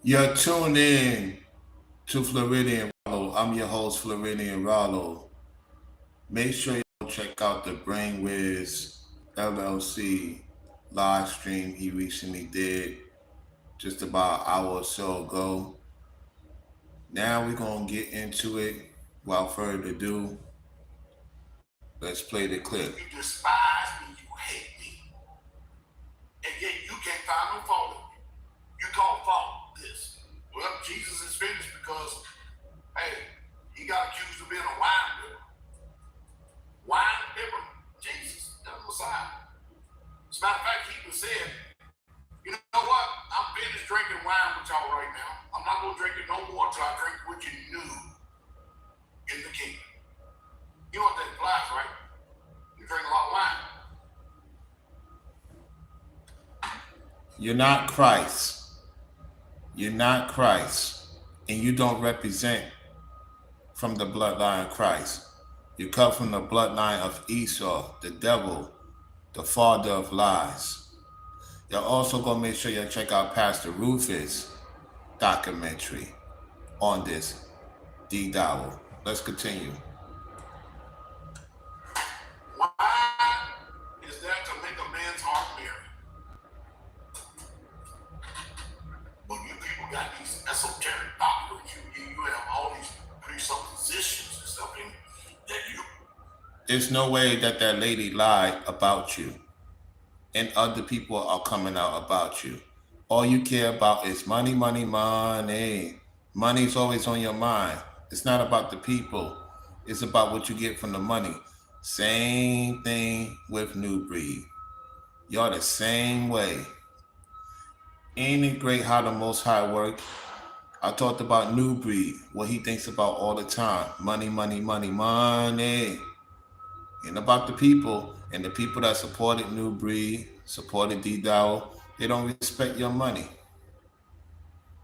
You're tuned in to Floridian Rollo. I'm your host, Floridian Rollo. Make sure you check out the Brainwiz LLC live stream he recently did just about an hour or so ago. Now we're going to get into it. Without further ado, let's play the clip. You despise me, you hate me, and yet you can't find no fault in me. You call fault this. Well, Jesus is finished because, hey, he got accused of being a wine bibber. Wine bibber? Jesus, the Messiah. As a matter of fact, he even said, you know what? I'm finished drinking wine with y'all right now. I'm not going to drink it no more until I drink what you knew in the kingdom. You know what that implies, right? You drink a lot of wine. You're not Christ. You're not Christ. And you don't represent from the bloodline of Christ. You come from the bloodline of Esau, the devil, the father of lies. You're also going to make sure you check out Pastor Rufus' documentary on this, Dowell. Let's continue. Wine is there to make a man's heart merry. But you people got these esoteric doctrines. You have all these presuppositions and stuff in that you. There's no way that lady lied about you and other people are coming out about you. All you care about is money, money, money. Money's always on your mind. It's not about the people. It's about what you get from the money. Same thing with Nubreed. Y'all the same way. Ain't it great how the Most High work? I talked about Nubreed, what he thinks about all the time. Money, money, money, money. And about the people, and the people that supported Nubreed, supported Dowell, they don't respect your money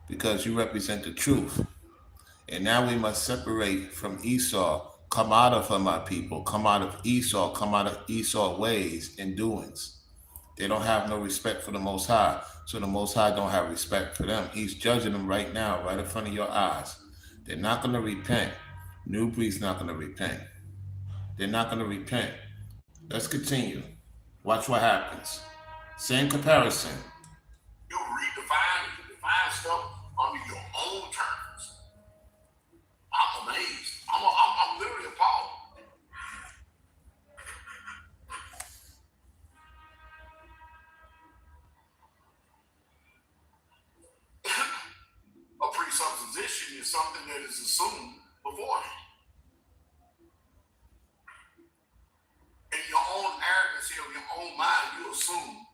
because you represent the truth. And now we must separate from Esau, come out of her, my people, come out of Esau, come out of Esau ways and doings. They don't have no respect for the Most High, so the Most High don't have respect for them. He's judging them right now, right in front of your eyes. They're not going to repent. Nubreed's not going to repent. They're not going to repent. Let's continue. Watch what happens. Same comparison. You redefine and define stuff under your own terms. I'm amazed. I'm literally appalled. A presupposition is something that is assumed beforehand. In your own arrogance, in your own mind, you assume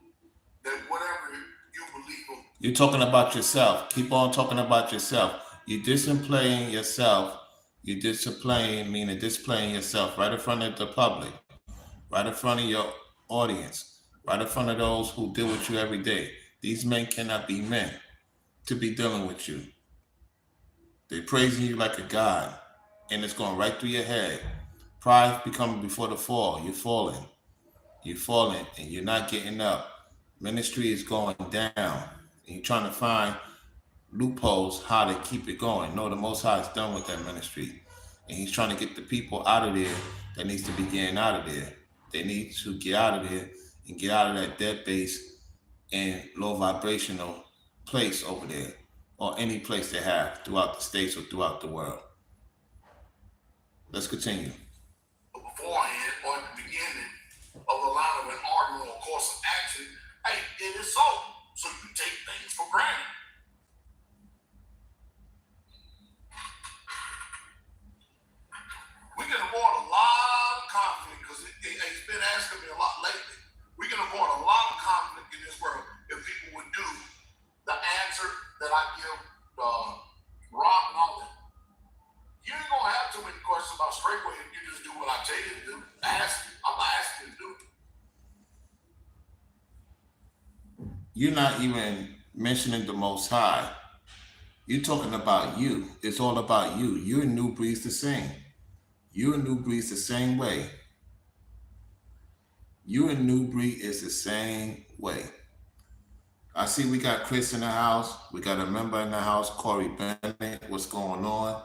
that whatever you believe in. You're talking about yourself. Keep on talking about yourself. You're displaying yourself. You're displaying yourself right in front of the public, right in front of your audience, right in front of those who deal with you every day. These men cannot be men to be dealing with you. They're praising you like a god, and it's going right through your head. Pride becoming before the fall. You're falling. You're falling, and you're not getting up. Ministry is going down, and you're trying to find loopholes how to keep it going. No, the Most High is done with that ministry, and he's trying to get the people out of there that needs to be getting out of there. They need to get out of there and get out of that dead base and low vibrational place over there, or any place they have throughout the states or throughout the world. Let's continue. Beforehand, or at the beginning of the line of an argument or course of action, hey, it is so. So you take things for granted. We can avoid a lot of conflict because it's been asking me a lot lately. We can avoid a lot of conflict in this world if people would do the answer that I give Rob and all that. You ain't gonna have too many questions about straightway if you just do what I tell you to do. I'm asking you to do. You're not even mentioning the Most High. You're talking about you. It's all about you. You and Nubreed's the same. You and Nubreed's the same way. You and Nubreed is the same way. I see we got Chris in the house. We got a member in the house, Corey Bennett. What's going on?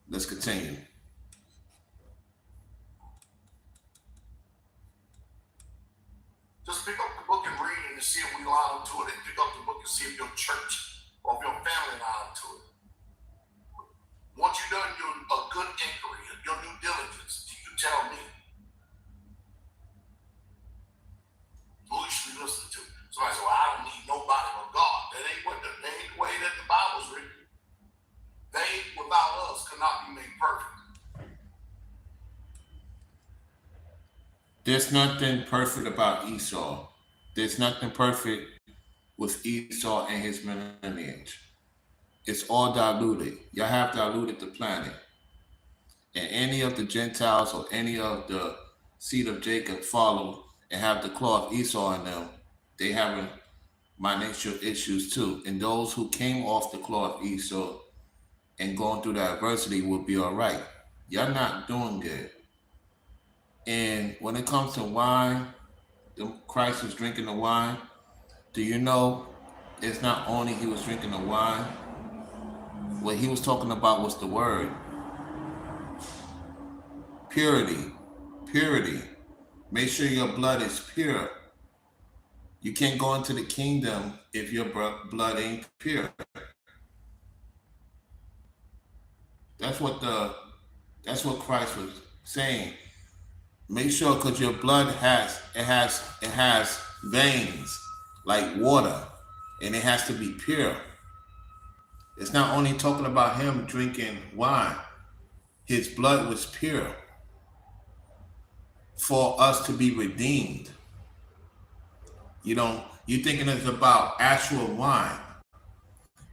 Let's continue. Just pick up the book and read it and see if we allow to it. And pick up the book and see if your church or if your family allowed to it. Once you've done a good inquiry, your due diligence, you tell me who you should be listening to. Somebody said, well, I don't need nobody but God. That ain't the way that the Bible's written. They without us cannot be made perfect. There's nothing perfect about Esau. There's nothing perfect with Esau and his lineage. It's all diluted. Y'all have diluted the planet. And any of the Gentiles or any of the seed of Jacob follow and have the claw of Esau in them, they have financial issues too. And those who came off the claw of Esau and going through that adversity will be all right. Y'all not doing good. And when it comes to wine, Christ was drinking the wine. Do you know it's not only he was drinking the wine? What he was talking about was the word. Purity. Purity. Make sure your blood is pure. You can't go into the kingdom if your blood ain't pure. That's what Christ was saying. Make sure, because your blood has veins like water, and it has to be pure. It's not only talking about him drinking wine. His blood was pure for us to be redeemed. You thinking it's about actual wine.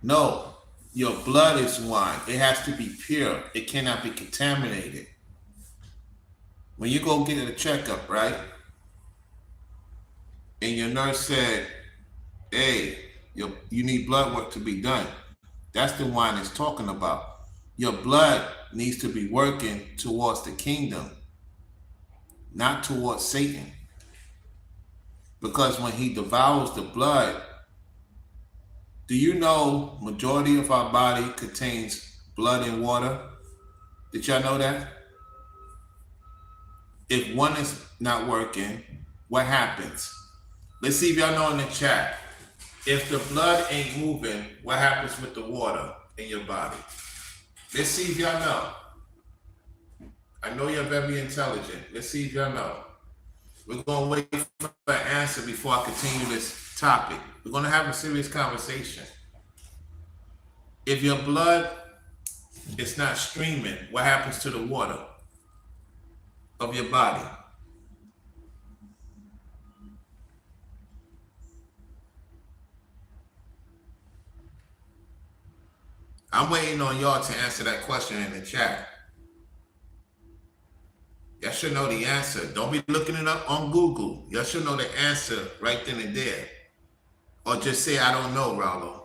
No, your blood is wine. It has to be pure. It cannot be contaminated. When you go get a checkup, right? And your nurse said, hey, you need blood work to be done. That's the wine it's talking about. Your blood needs to be working towards the kingdom, not towards Satan. Because when he devours the blood, do you know majority of our body contains blood and water? Did y'all know that? If one is not working, what happens? Let's see if y'all know in the chat. If the blood ain't moving, what happens with the water in your body? Let's see if y'all know. I know you're very intelligent. Let's see if y'all know. We're going to wait for an answer before I continue this topic. We're going to have a serious conversation. If your blood is not streaming, what happens to the water of your body? I'm waiting on y'all to answer that question in the chat. Y'all should know the answer. Don't be looking it up on Google. Y'all should know the answer right then and there. Or just say, I don't know, Rallo.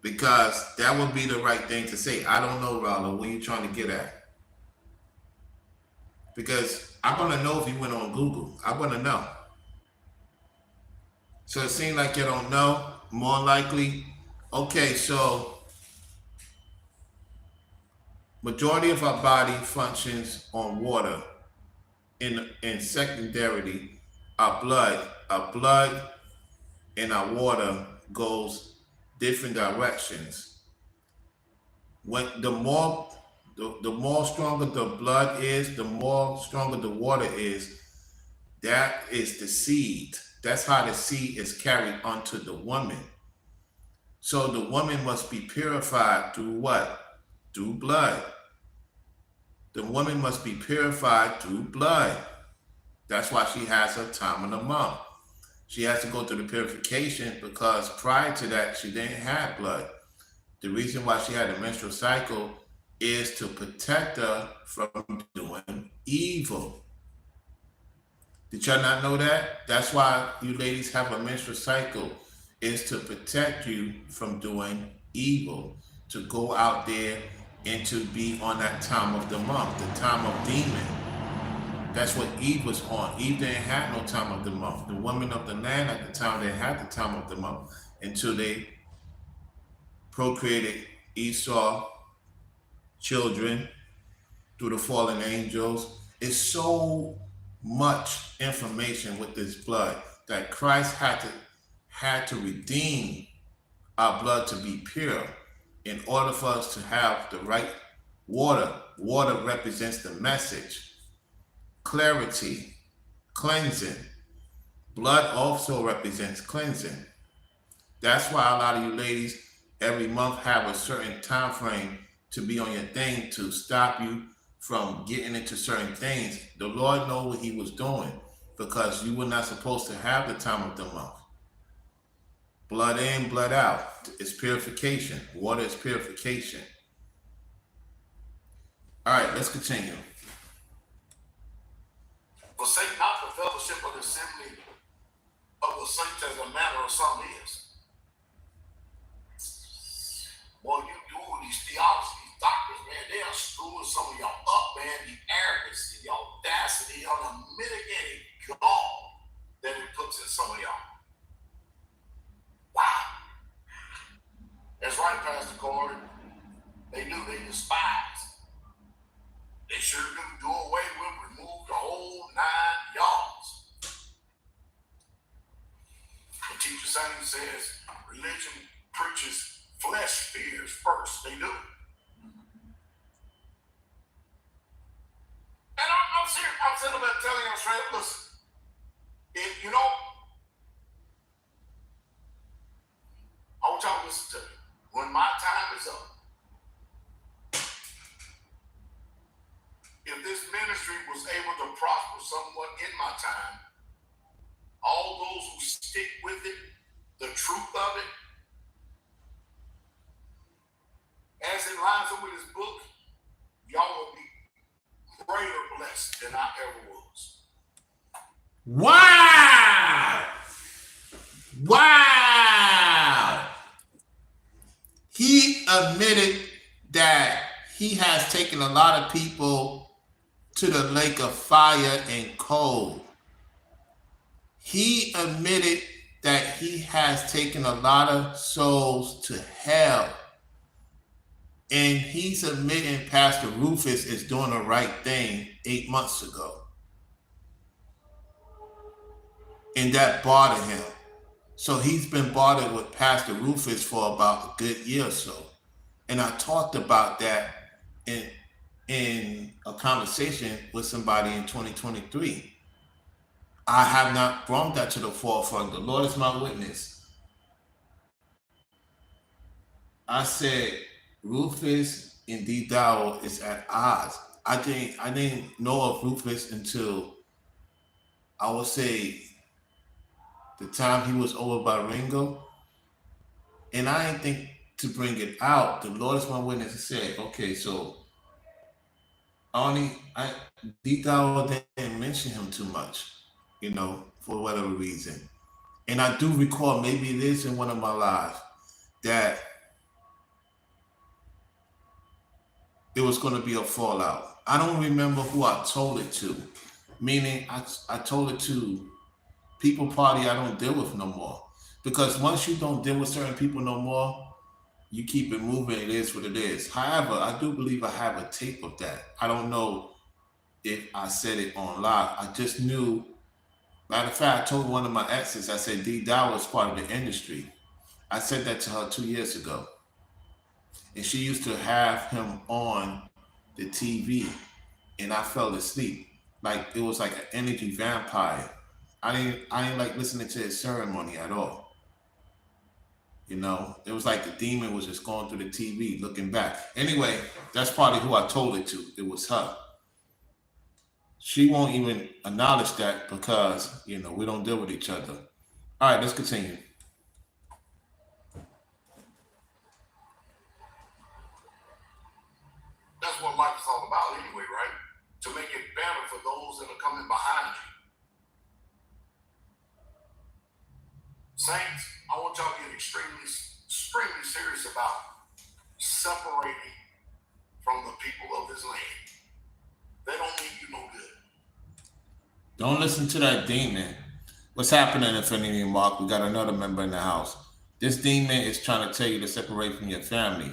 Because that would be the right thing to say. I don't know, Rallo. What are you trying to get at? Because I'm going to know if you went on Google. I'm going to know. So it seems like you don't know. More likely. Okay, so majority of our body functions on water. In secondarily, our blood and our water goes different directions. When the more stronger the blood is, the more stronger the water is. That is the seed. That's how the seed is carried onto the woman. So the woman must be purified through what? Through blood. The woman must be purified through blood. That's why she has her time of the month. She has to go through the purification because prior to that, she didn't have blood. The reason why she had a menstrual cycle is to protect her from doing evil. Did y'all not know that? That's why you ladies have a menstrual cycle, is to protect you from doing evil, to go out there and to be on that time of the month, the time of demon. That's what Eve was on. Eve didn't have no time of the month. The women of the land at the time, they had the time of the month until they procreated Esau children through the fallen angels. It's so much information with this blood that Christ had to redeem our blood to be pure in order for us to have the right water. Water represents the message, clarity, cleansing. Blood also represents cleansing. That's why a lot of you ladies every month have a certain time frame to be on your thing to stop you from getting into certain things. The Lord know what he was doing because you were not supposed to have the time of the month. Blood in, blood out. It's purification. Water is purification. All right, let's continue. Forsake not the fellowship of the assembly of the saints as a manner of some is. Boy, you do these theologies, these doctors, man, they are screwing some of y'all up, man. The arrogance, the audacity, the unmitigated gall that it puts in some of y'all. Wow. That's right, Pastor Corey. They do, they despise. They sure do away with, remove the whole 9 yards. The teacher saying says religion preaches flesh fears first. They do. And I'm serious. I'm sitting there telling them straight, listen, if you know, I want y'all to listen to me. When my time is up, if this ministry was able to prosper somewhat in my time, all those who stick with it, the truth of it, as it lines up with his book, y'all will be greater blessed than I ever was. Wow! Wow! He admitted that he has taken a lot of people to the lake of fire and cold. He admitted that he has taken a lot of souls to hell. And he's admitting Pastor Rufus is doing the right thing 8 months ago. And that bothered him. So he's been bothered with Pastor Rufus for about a good year or so. And I talked about that in a conversation with somebody in 2023. I have not brought that to the forefront. The Lord is my witness. I said Rufus and Dowell is at odds. I didn't know of Rufus until I would say the time he was over by Ringo. And I didn't think to bring it out. The Lord is my witness. He said, okay, so Dowell didn't mention him too much, for whatever reason. And I do recall, maybe it is in one of my lives, that it was going to be a fallout. I don't remember who I told it to, meaning I told it to people party I don't deal with no more. Because once you don't deal with certain people no more, you keep it moving. It is what it is. However, I do believe I have a tape of that. I don't know if I said it on live. I just knew. Matter of fact, I told one of my exes, I said, Dowell is part of the industry. I said that to her 2 years ago. And she used to have him on the TV, and I fell asleep. Like, it was like an energy vampire. I didn't like listening to his ceremony at all. It was like the demon was just going through the TV, looking back. Anyway, that's probably who I told it to. It was her. She won't even acknowledge that because, we don't deal with each other. All right, let's continue. That's what life is all about anyway, right? To make it better for those that are coming behind you. Saints, I want y'all to get extremely serious about separating from the people of this land. They don't mean you no good. Don't listen to that demon. What's happening, Infinity Mark? We got another member in the house. This demon is trying to tell you to separate from your family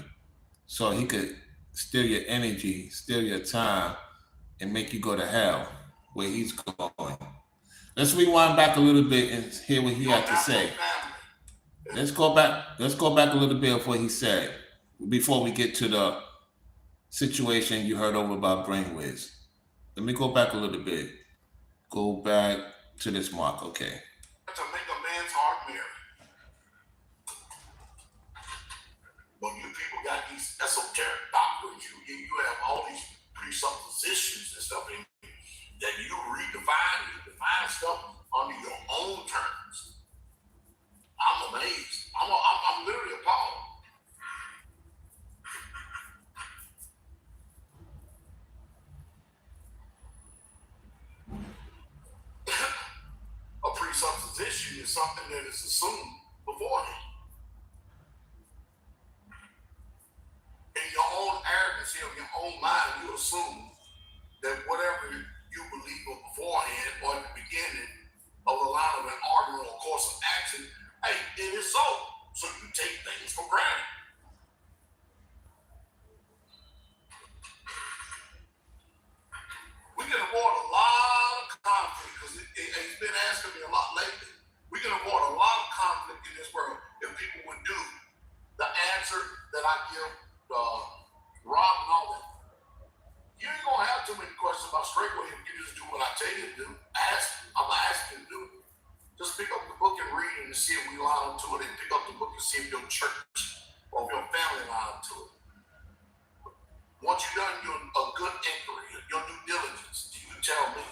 so he could steal your energy, steal your time, and make you go to hell where he's going. Let's rewind back a little bit and hear what he had to say. Let's go back. Let's go back a little bit of what he said before we get to the situation you heard over about brainwaves. Let me go back a little bit. Go back to this mark. Okay. To make a man's heart merry. But you people got these esoteric doctrines. You have all these presuppositions and stuff in that you define stuff under your own terms. I'm amazed. I'm literally appalled. A presupposition is something that is assumed beforehand. In your own arrogancy of your own mind, you assume that whatever you believe of beforehand or at the beginning of a line of an argument or course of action, hey, it is so. So you take things for granted. We can avoid a lot of conflict because it's been asking me a lot lately. We can avoid a lot of conflict in this world if people would do the answer that I give Rob and all that. You ain't gonna have too many questions about straightway if you just do what I tell you to do. I'm gonna ask you to do it. Just pick up the book and read it and see if we line up to it, and pick up the book and see if your church or if your family line up to it. Once you've done a good inquiry, your due diligence, you can tell me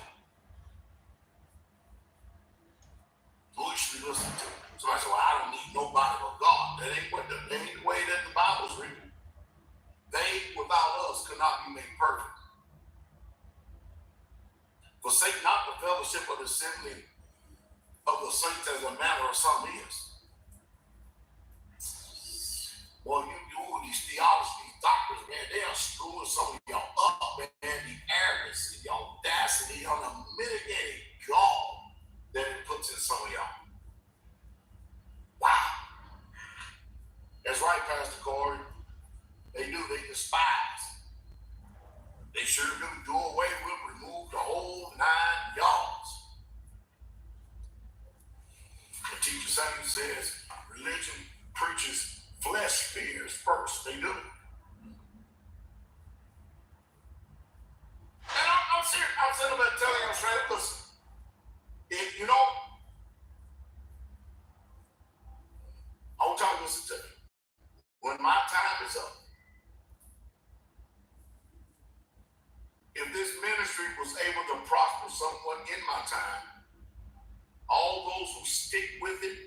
who you should be listening to. Somebody said, well, I don't need nobody but God. That ain't the way that the Bible's written. They, without us, could not be made perfect. Forsake not the fellowship of the assembly of the saints as a manner of some is. Well, you do these theologies, these doctrines, man, they are screwing some of y'all up, man. The arrogance, the audacity, on the mitigated gall that it puts in some of y'all. Wow. That's right, Pastor Corey. They despise. They sure do away with, remove the whole 9 yards. The teacher Samuel says religion preaches flesh fears first. They do. And I'm serious. I'm sitting there telling you straight up, listen, if you know, I want y'all to listen to me. When my time is up, if this ministry was able to prosper somewhat in my time, all those who stick with it,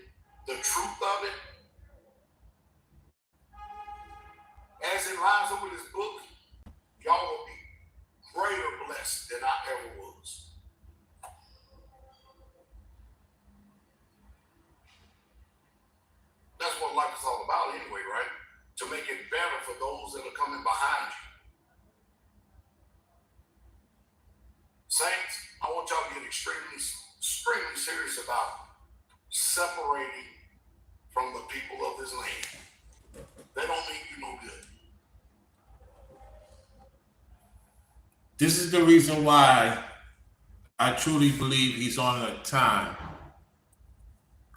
the truth of it, as it lines up with this book, y'all will be greater blessed than I ever was. That's what life is all about anyway, right? To make it better for those that are coming behind you. Saints, I want y'all to get extremely serious about separating from the people of this land. They don't mean you no good. This is the reason why I truly believe he's on a time.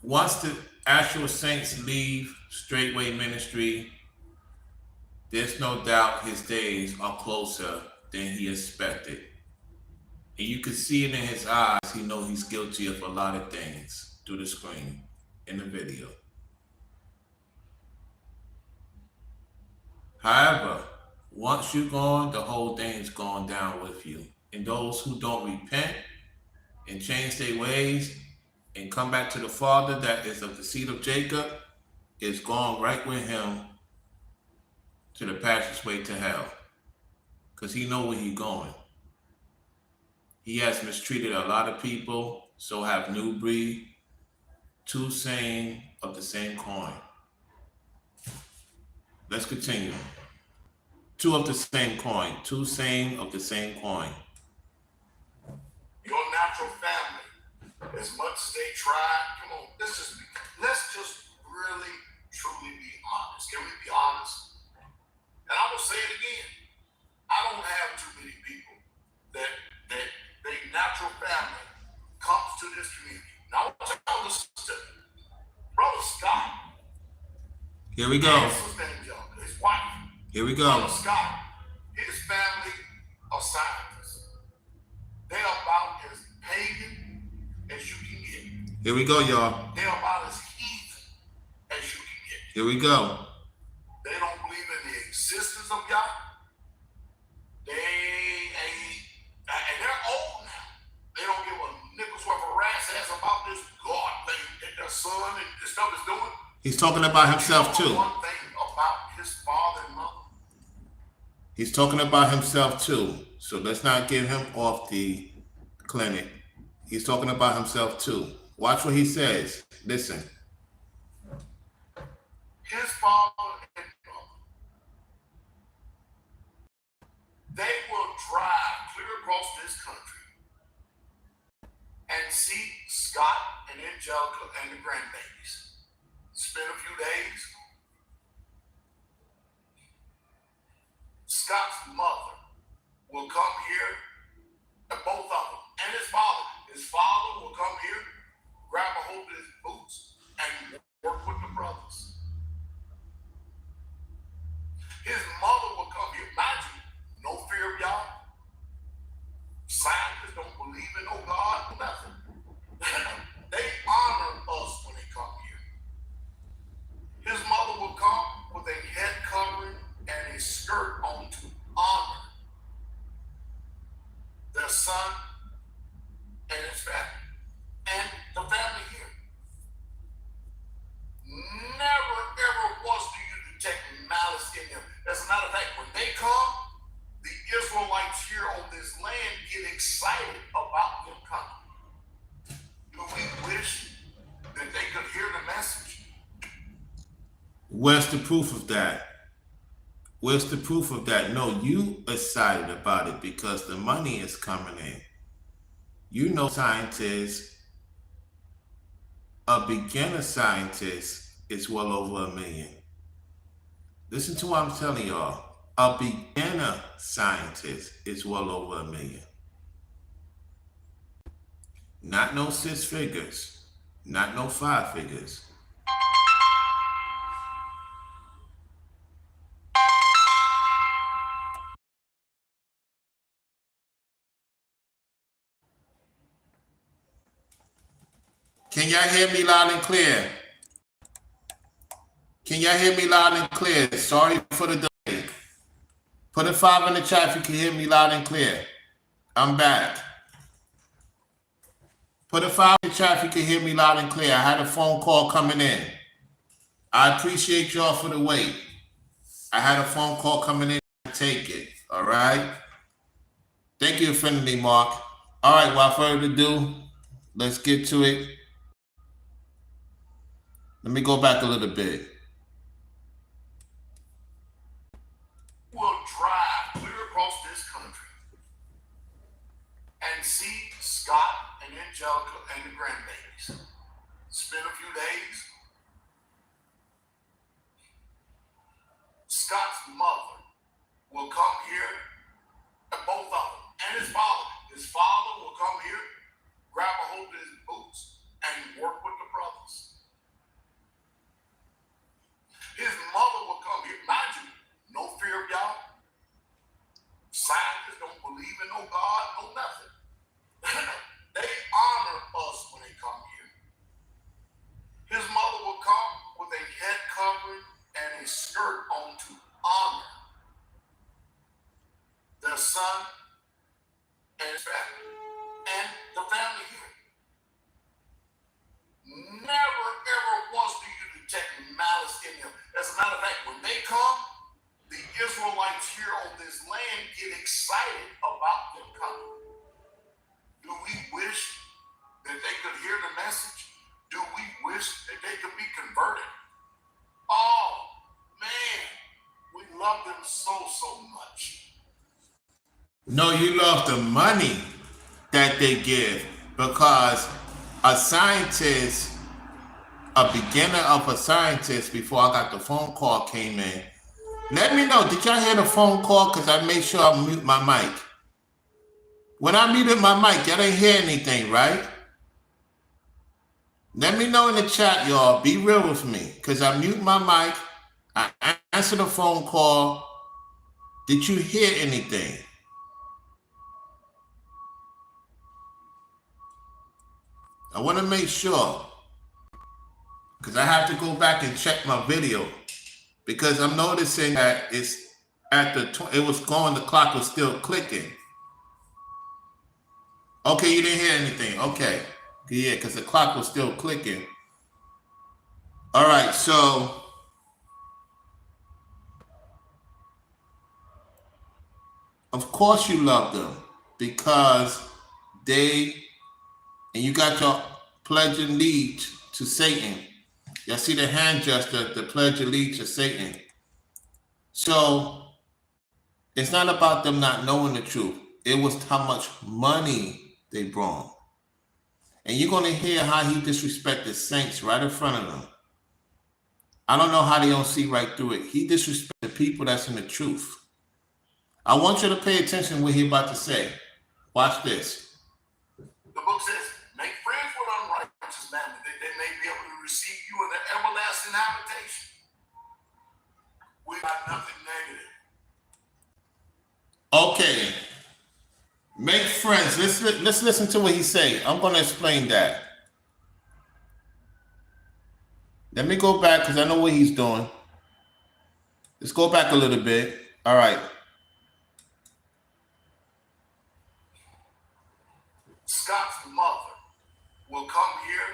Once the actual saints leave Straightway Ministry, there's no doubt his days are closer than he expected. And you can see it in his eyes. He knows he's guilty of a lot of things through the screen in the video. However, once you're gone, the whole thing's gone down with you. And those who don't repent and change their ways and come back to the Father that is of the seed of Jacob is gone right with him to the passageway to hell. Because he know where he's going. He has mistreated a lot of people, so have Nubreed, two same of the same coin. Let's continue. Two of the same coin, two same of the same coin. Your natural family as much as they tried, come on, let's just really, truly be honest. Can we be honest? And I will say it again. I don't have too many people that their natural family comes to this community. Now I want y'all to listen to me. Brother Scott. Here we go. His wife. Here we go. Brother Scott, his family are scientists. They're about as pagan as you can get. Here we go, y'all. They're about as heathen as you can get. Here we go. They don't believe in the existence of God. They ain't, and they're old now. They don't give a nickel's worth of rat's ass about this God thing that their son and this stuff is doing. He's talking about himself too. One thing about his father and mother. He's talking about himself too. So let's not get him off the clinic. He's talking about himself too. Watch what he says. Listen. His father and mother, they will drive clear across this country and see Scott and Angelica and the grandbabies. Spend a few days. Scott's mother will come here, and both of them, and his father. His father will come here, grab a hold of his boots, and work with the brothers. His mother will come here. Mind you, no fear of y'all. Scientists don't believe in no God, nothing. They honor us when they come here. His mother will come with a head covering and a skirt on to honor their son and his family. And the family here. Never ever once do you detect malice in them. As a matter of fact, when they come, the Israelites here on this land get excited about them coming. Do we wish that they could hear the message? Where's the proof of that? Where's the proof of that? No, you excited about it because the money is coming in. You know, scientists, a beginner scientist is well over $1 million. Listen to what I'm telling y'all. A beginner scientist is well over $1 million. Not no 6 figures, not no 5 figures. Can y'all hear me loud and clear? Can y'all hear me loud and clear? Sorry for the delay. Put a 5 in the chat if you can hear me loud and clear. I'm back. Put a 5 in the chat if you can hear me loud and clear. I had a phone call coming in. I appreciate y'all for the wait. I had a phone call coming in to take it. All right. Thank you, Affinity Mark. All right, without further ado, let's get to it. Let me go back a little bit. Will drive clear across this country and see Scott and Angelica and the grandbabies. Spend a few days. Scott's mother will come here, and both of them, and his father. His father will come here, grab a hold of his boots, and work with the brothers. His mother will come here. Mind you, no fear of y'all. Scientists don't believe in no God, no nothing. They honor us when they come here. His mother will come with a head covering and a skirt on to honor their son and his family. And the family here. Never ever once do you detect malice in them. As a matter of fact, when they come, the Israelites here on this land get excited about them coming. Do we wish that they could hear the message? Do we wish that they could be converted? Oh, man, we love them so much. No, you love the money that they give because a scientist, a beginner of a scientist before I got the phone call came in. Let me know, did y'all hear the phone call? Because I made sure I mute my mic. When I muted my mic, y'all didn't hear anything, right? Let me know in the chat, y'all. Be real with me. Because I mute my mic. I answered the phone call. Did you hear anything? I want to make sure. Because I have to go back and check my video. Because I'm noticing that it's at the, it was going, the clock was still clicking. Okay, you didn't hear anything. Okay. Yeah, because the clock was still clicking. All right, so of course you love them because they, and you got your pledge and lead to Satan. Y'all see the hand gesture, the pledge and lead to Satan. So it's not about them not knowing the truth. It was how much money they brought. And you're going to hear how he disrespected saints right in front of them. I don't know how they don't see right through it. He disrespected the people that's in the truth. I want you to pay attention to what he's about to say. Watch this. The book says, make friends with unrighteous men, that they may be able to receive you in their everlasting habitation. We got nothing negative. Okay. Make friends. Let's listen to what he's saying. I'm going to explain that. Let me go back because I know what he's doing. Let's go back a little bit. All right. Scott's mother will come here,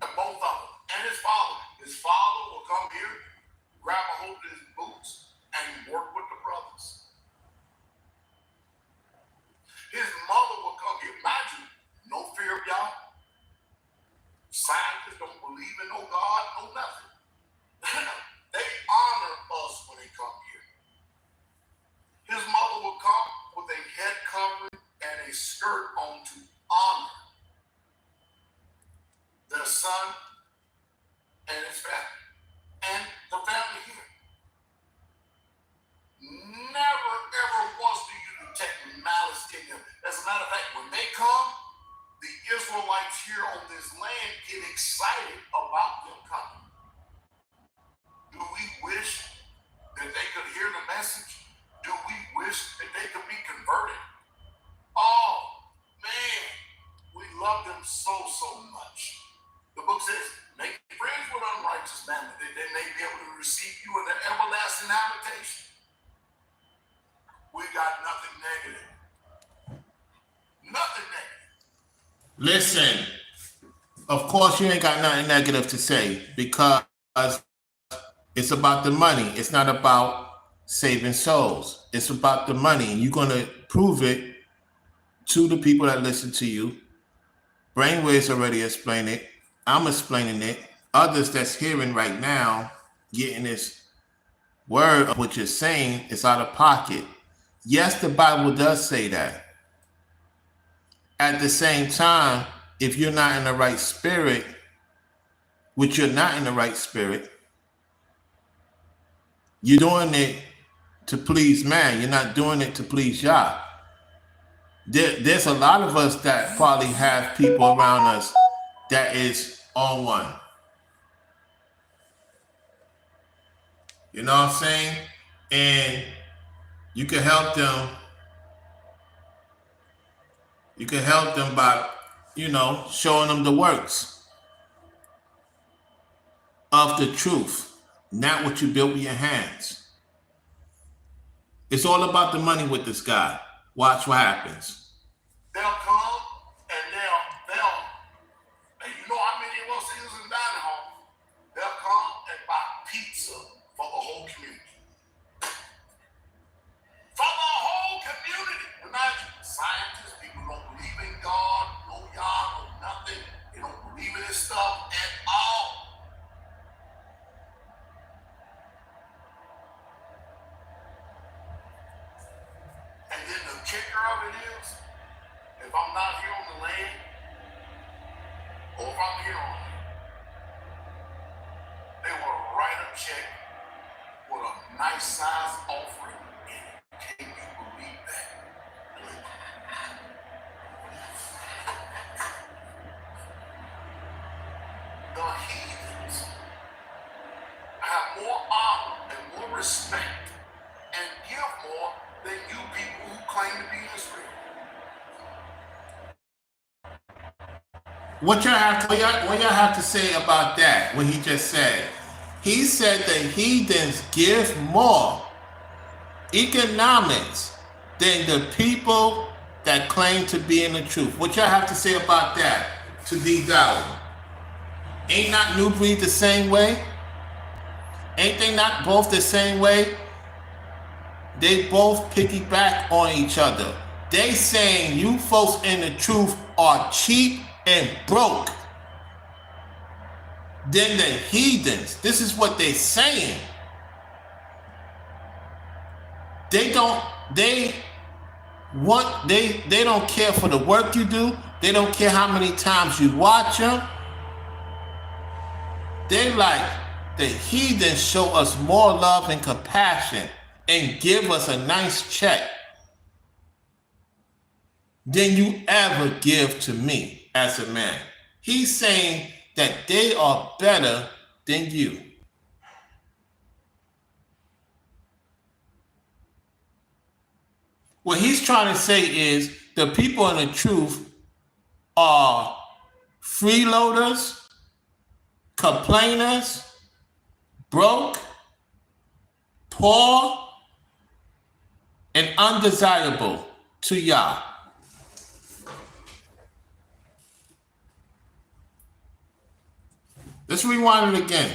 and both of them, and his father. His father will come here, grab a hold of his boots, and work with the brothers. His mother will come here. Imagine, no fear of y'all. Scientists don't believe in no God, no nothing. They honor us when they come here. His mother will come with a head covering and a skirt on to honor their son and his family, and the family here. Never, ever once do you detect malice in them. As a matter of fact, when they come, the Israelites here on this land get excited about them coming. Do we wish that they could hear the message? Do we wish that they could be converted? Oh, man, we love them so, so much. The book says, make friends with unrighteous men, that they may be able to receive you in their everlasting habitation. We got nothing negative. Nothing negative. Listen, of course you ain't got nothing negative to say because it's about the money. It's not about saving souls. It's about the money. And you're going to prove it to the people that listen to you. Brainwaves already explained it. I'm explaining it. Others that's hearing right now, getting this word of what you're saying is out of pocket. Yes, the Bible does say that. At the same time, if you're not in the right spirit, which you're not in the right spirit, you're doing it to please man. You're not doing it to please Yah. There's a lot of us that probably have people around us that is on one. You know what I'm saying? And you can help them. You can help them by, showing them the works of the truth, not what you built with your hands. It's all about the money with this guy. Watch what happens. They'll come and they'll, and you know how many of us is in dining hall, they'll come and buy pizza for the whole community. For the whole community. Imagine, scientists, people don't believe in God, no Yah, no nothing. They don't believe in this stuff at all. And then the kicker of it is, if I'm not here from here on, they will write a check with a nice size offering in it. Can you believe that? The heathens have more honor and more respect and give more than you people who claim to be Israel. What y'all have to say about that? What he just said? He said the heathens give more economics than the people that claim to be in the truth. What y'all have to say about that to D. Dowell? Ain't not Nubreed the same way? Ain't they not both the same way? They both piggyback on each other. They saying you folks in the truth are cheap and broke. Then the heathens, this is what they're saying. They don't care for the work you do. They don't care how many times you watch them. They like the heathens show us more love and compassion and give us a nice check than you ever give to me as a man. He's saying that they are better than you. What he's trying to say is the people in the truth are freeloaders, complainers, broke, poor, and undesirable to Yah. Let's rewind it again.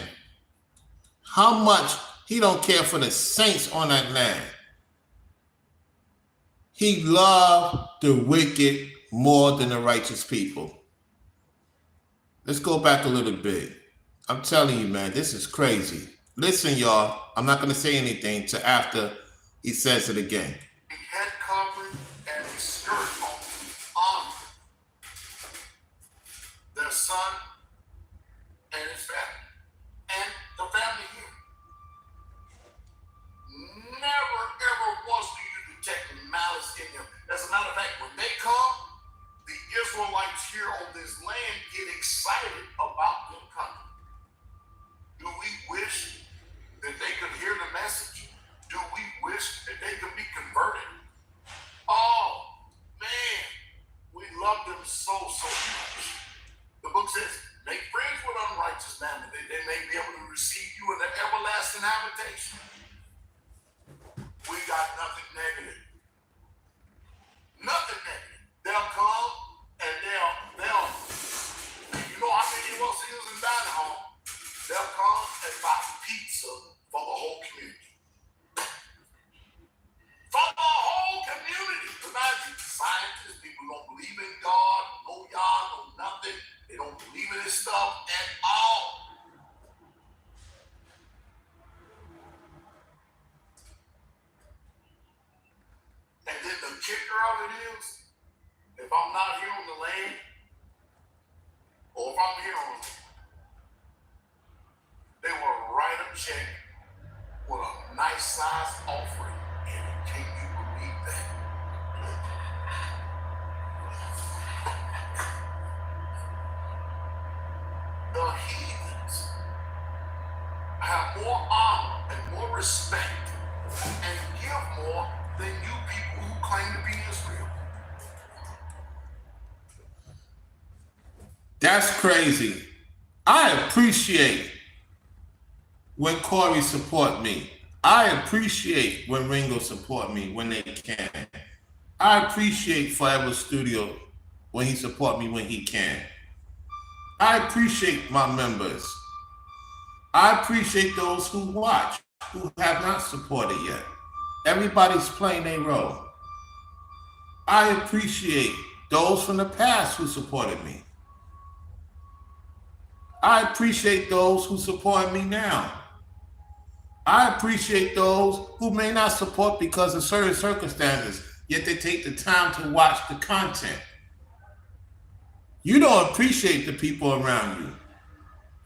How much he don't care for the saints on that land. He loved the wicked more than the righteous people. Let's go back a little bit. I'm telling you, man, this is crazy. Listen, y'all, I'm not going to say anything till after he says it again. Head covering and a skirt on their son and his family. And the family here. Never, ever once do you detect malice in them. As a matter of fact, when they come, the Israelites here on this land get excited about them coming. Do we wish that they could hear the message? Do we wish that they could be converted? Oh, man, we love them so much. The book says, make friends with unrighteous mammon, that they may be able to receive you in the everlasting habitation. We got nothing negative. Nothing negative. They'll come and they'll you know how many of us is in dining hall? They'll come and buy pizza for the whole community. For the whole community. Imagine scientists, people who don't believe in God, no Yah, no nothing. They don't believe in this stuff at all. And then the kicker of it is, if I'm not here on the land, or if I'm here on the land, they will write a check with a nice size offering. And can you believe that? The heathens have more honor and more respect and give more than you people who claim to be Israel. That's crazy. I appreciate when Corey support me. I appreciate when Ringo support me when they can. I appreciate Forever Studio when he support me when he can. I appreciate my members. I appreciate those who watch, who have not supported yet. Everybody's playing their role. I appreciate those from the past who supported me. I appreciate those who support me now. I appreciate those who may not support because of certain circumstances, yet they take the time to watch the content. You don't appreciate the people around you.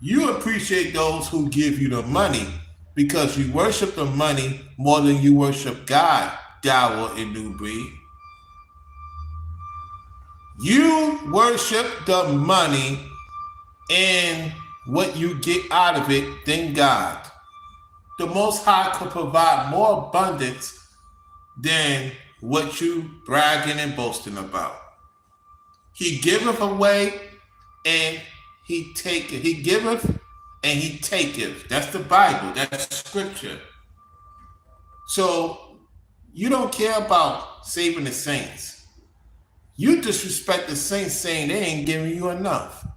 You appreciate those who give you the money because you worship the money more than you worship God, Dowell and Nubreed. You worship the money and what you get out of it than God. The Most High could provide more abundance than what you bragging and boasting about. He giveth away and he taketh. He giveth and he taketh. That's the Bible. That's scripture. So you don't care about saving the saints. You disrespect the saints saying they ain't giving you enough.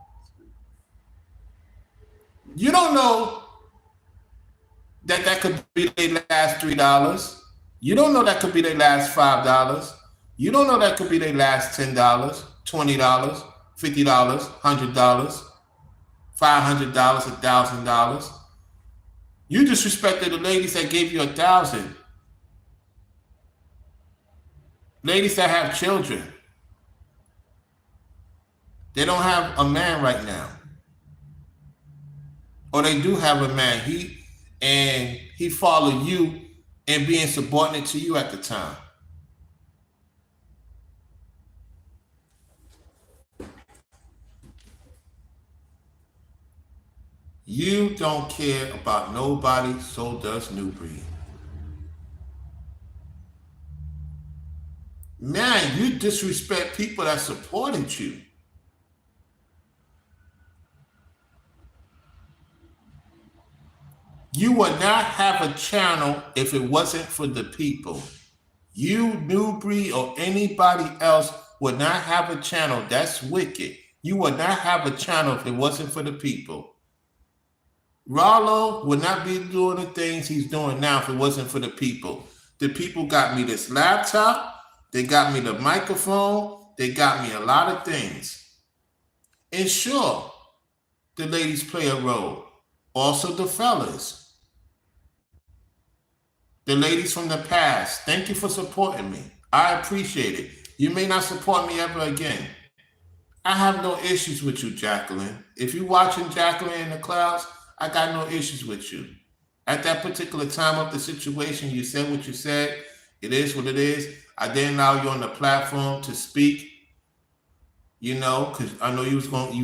You don't know that could be their last $3. You don't know that could be their last $5. You don't know that could be their last $10, $20, $50, $100, $500, $1,000. You disrespected the ladies that gave you $1,000. Ladies that have children. They don't have a man right now. Or they do have a man. He followed you and being subordinate to you at the time. You don't care about nobody, so does Nubreed. Man, you disrespect people that supported you. You would not have a channel if it wasn't for the people. You, Nubreed, or anybody else would not have a channel. That's wicked. You would not have a channel if it wasn't for the people. Rollo would not be doing the things he's doing now if it wasn't for the people. The people got me this laptop. They got me the microphone. They got me a lot of things. And sure, the ladies play a role. Also the fellas. The ladies from the past, thank you for supporting me. I appreciate it. You may not support me ever again. I have no issues with you, Jacqueline. If you're watching Jacqueline in the clouds, I got no issues with you. At that particular time of the situation, you said what you said. It is what it is. I didn't allow you on the platform to speak, you know, because I know you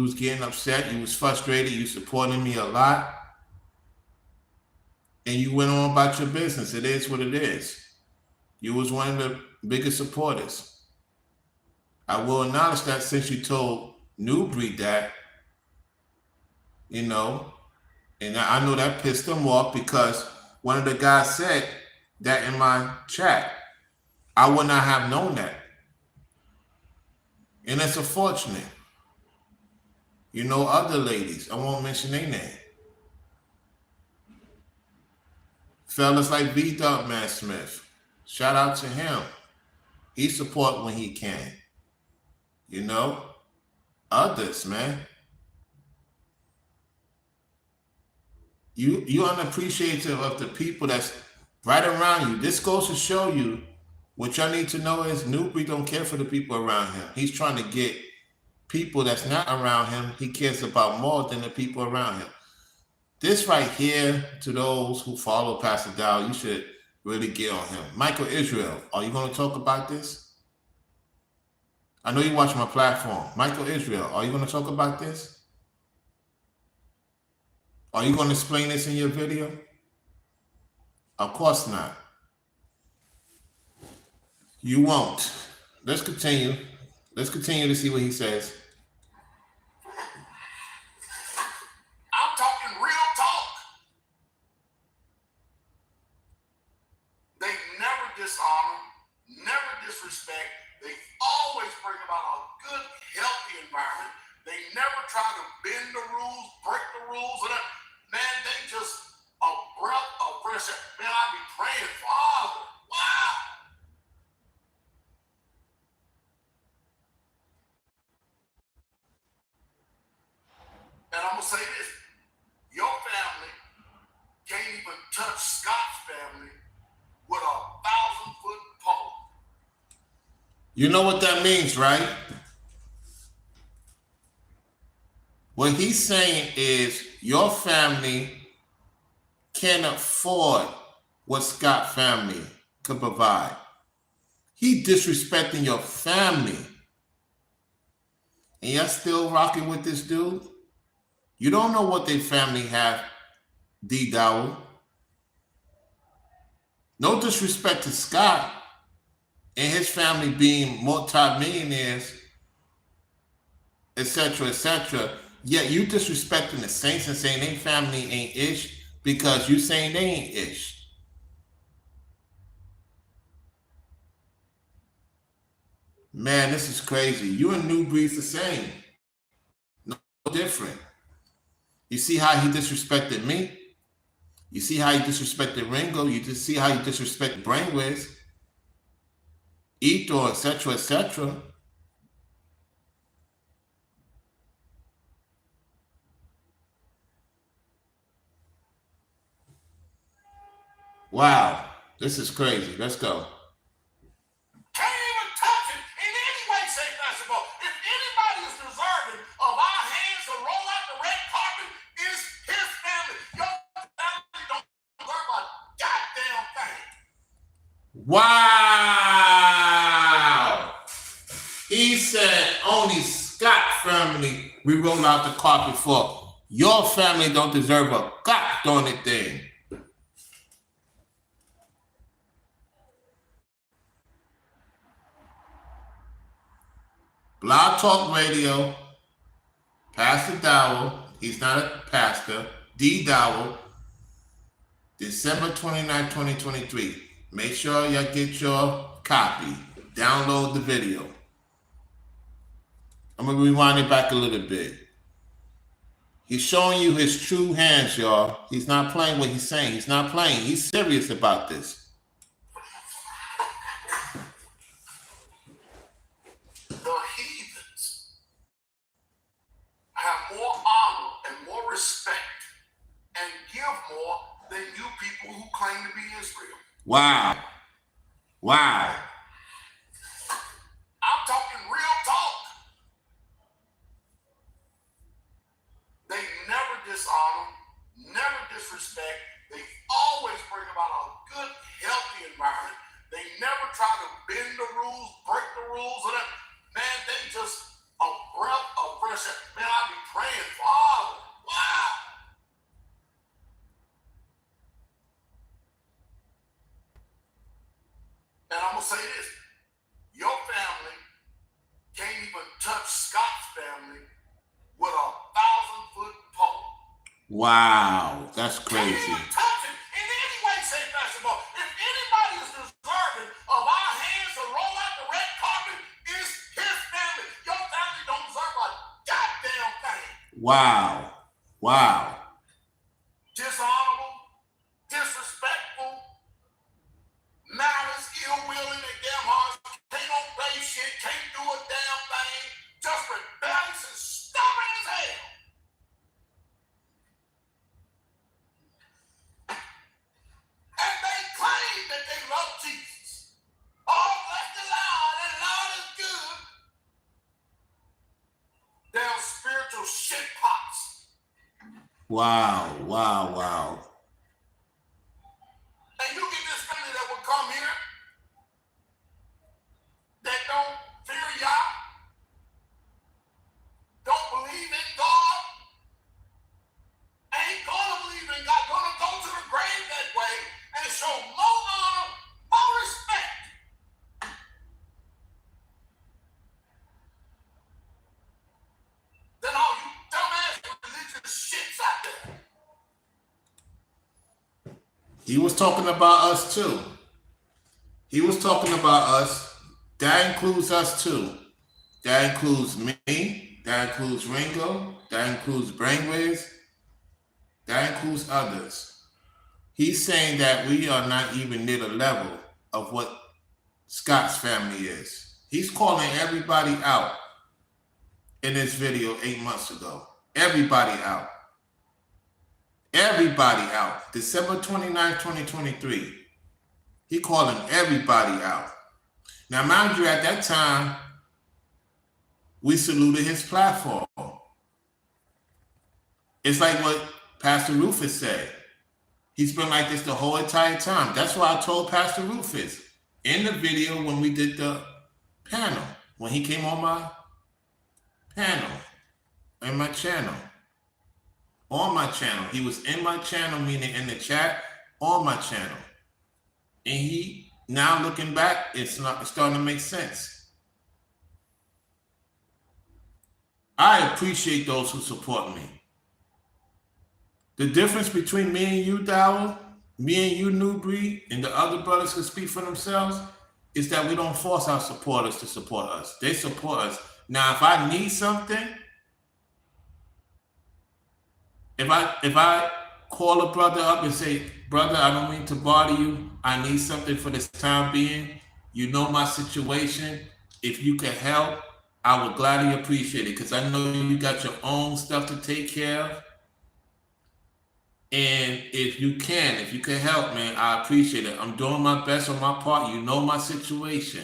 was getting upset. You was frustrated. You supporting me a lot. And you went on about your business. It is what it is. You was one of the biggest supporters. I will acknowledge that since you told Nubreed that, you know, and I know that pissed them off because one of the guys said that in my chat. I would not have known that. And it's unfortunate. You know, other ladies, I won't mention their name. Fellas like V-Dub Man Smith, shout out to him. He support when he can. You know, others, man. You unappreciative of the people that's right around you. This goes to show you what y'all need to know is Nubreed don't care for the people around him. He's trying to get people that's not around him. He cares about more than the people around him. This right here, to those who follow Pastor Dowell, you should really get on him. Michael Israel, are you going to talk about this? I know you watch my platform. Michael Israel, are you going to talk about this? Are you going to explain this in your video? Of course not. You won't. Let's continue. Let's continue to see what he says. I'm talking real talk. They never dishonor, never disrespect. They always bring about a good, healthy environment. They never try to bend the rules, break the rules. Man, they just a breath of fresh air. Man, I be praying, Father. Wow. And I'm going to say this. Your family can't even touch Scott's family with a 1,000-foot pole. You know what that means, right? What he's saying is your family can't afford what Scott family could provide. He disrespecting your family. And you're still rocking with this dude? You don't know what their family have, D. Dowell. No disrespect to Scott and his family being multi-millionaires, etc., etc. Yet you disrespecting the Saints and saying their family ain't ish because you saying they ain't ish. Man, this is crazy. You and Nubreed's the same. No different. You see how he disrespected me? You see how he disrespected Ringo? You just see how he disrespected Brainwiz, Ito, etc., etc. Wow, this is crazy. Let's go. Can't even touch it in any way, shape, or form. If anybody is deserving of our hands to roll out the red carpet, it's his family. Your family don't deserve a goddamn thing. Wow. He said only Scott family we roll out the carpet for. Your family don't deserve a goddamn thing. Blog Talk Radio, Pastor Dowell, he's not a pastor, D. Dowell, December 29, 2023. Make sure you get your copy. Download the video. I'm going to rewind it back a little bit. He's showing you his true hands, y'all. He's not playing what he's saying. He's not playing. He's serious about this. The heathens have more honor and more respect and give more than you people who claim to be Israel. Wow. Wow. I'm talking real talk. They never dishonor, never disrespect. They always bring about a good, healthy environment. They never try to bend the rules, break the rules, or that. Man, they just a breath of fresh air. Man, I be praying, Father. Wow. And I'm gonna say this: your family can't even touch Scott's family with a 1,000-foot pole. Wow, that's crazy. Can't even touch it in any way, shape, or form. If anybody is deserving of our hands to roll out the red carpet, it's his family. Your family don't deserve a goddamn thing. Wow. Wow. Dishonorable, disrespectful, malice, ill will in their damn hearts, can't obey shit, can't do a damn thing, just rebellious and stubborn as hell. And they claim that they love Jesus. Oh, bless the Lord, and Lord is good. Damn spiritual shit pots. Wow. Wow. Wow. And you get this family that will come here that don't fear Yah, don't believe in God, ain't gonna believe in God, gonna go to the grave that way and show more honor, more respect than all you dumbass religious shits out there. He was talking about us too. He was talking about us. That includes us too. That includes me. That includes Ringo. That includes Brainwiz. That includes others. He's saying that we are not even near the level of what Scott's family is. He's calling everybody out in this video 8 months ago. Everybody out. Everybody out. December 29, 2023. He calling everybody out. Now, mind you, at that time, we saluted his platform. It's like what Pastor Rufus said. He's been like this the whole entire time. That's why I told Pastor Rufus in the video when we did the panel, when he came on my panel, in my channel, on my channel. He was in my channel, meaning in the chat, on my channel. And he, now looking back, it's starting to make sense. I appreciate those who support me. The difference between me and you, Dowell, me and you, Nubreed, and the other brothers who speak for themselves, is that we don't force our supporters to support us. They support us. Now, if I need something, if I call a brother up and say, brother, I don't mean to bother you. I need something for this time being. You know my situation. If you can help, I would gladly appreciate it because I know you got your own stuff to take care of. And if you can help, man, I appreciate it. I'm doing my best on my part. You know my situation.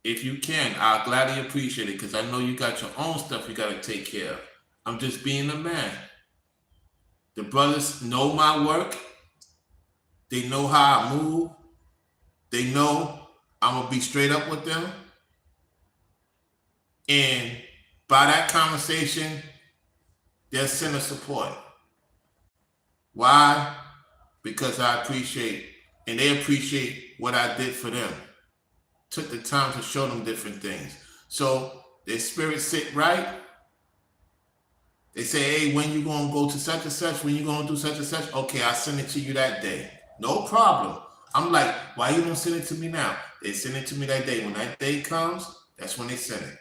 If you can, I'll gladly appreciate it because I know you got your own stuff you got to take care of. I'm just being a man. The brothers know my work. They know how I move. They know I'm going to be straight up with them. And by that conversation, they'll send a support. Why? Because I appreciate, and they appreciate what I did for them. Took the time to show them different things. So their spirits sit right. They say, hey, when you going to go to such and such? When you going to do such and such? Okay, I'll send it to you that day. No problem. I'm like, why you don't send it to me now? They send it to me that day. When that day comes, that's when they send it.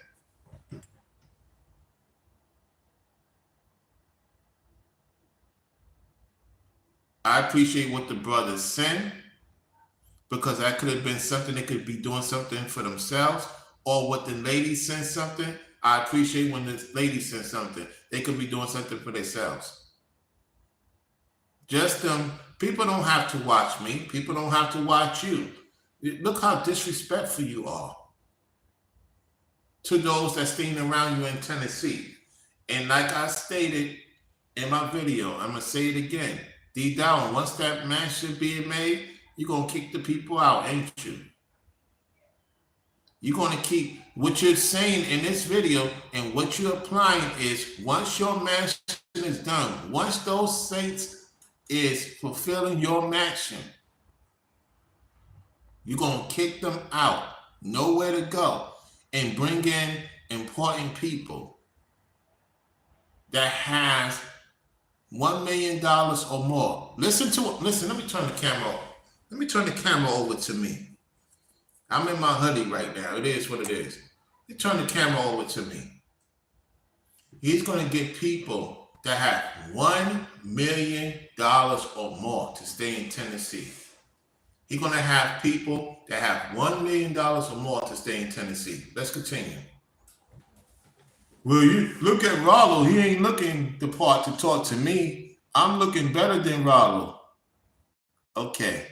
I appreciate what the brothers send because that could have been something they could be doing something for themselves, or what the ladies send something. I appreciate when the ladies send something. They could be doing something for themselves. Just people don't have to watch me. People don't have to watch you. Look how disrespectful you are to those that staying around you in Tennessee. And like I stated in my video, I'm going to say it again. Dowell, once that mansion being made, you're going to kick the people out, ain't you? You're going to keep what you're saying in this video, and what you're applying is once your mansion is done, once those saints is fulfilling your mansion, you're going to kick them out, nowhere to go, and bring in important people that has $1 million or more. Listen to it. Listen, let me turn the camera off. Let me turn the camera over to me. I'm in my hoodie right now. It is what it is. You turn the camera over to me. He's going to get people that have $1 million or more to stay in Tennessee. He's going to have people that have $1 million or more to stay in Tennessee. Let's continue. Well, you look at Rollo. He ain't looking the part to talk to me. I'm looking better than Rollo. Okay.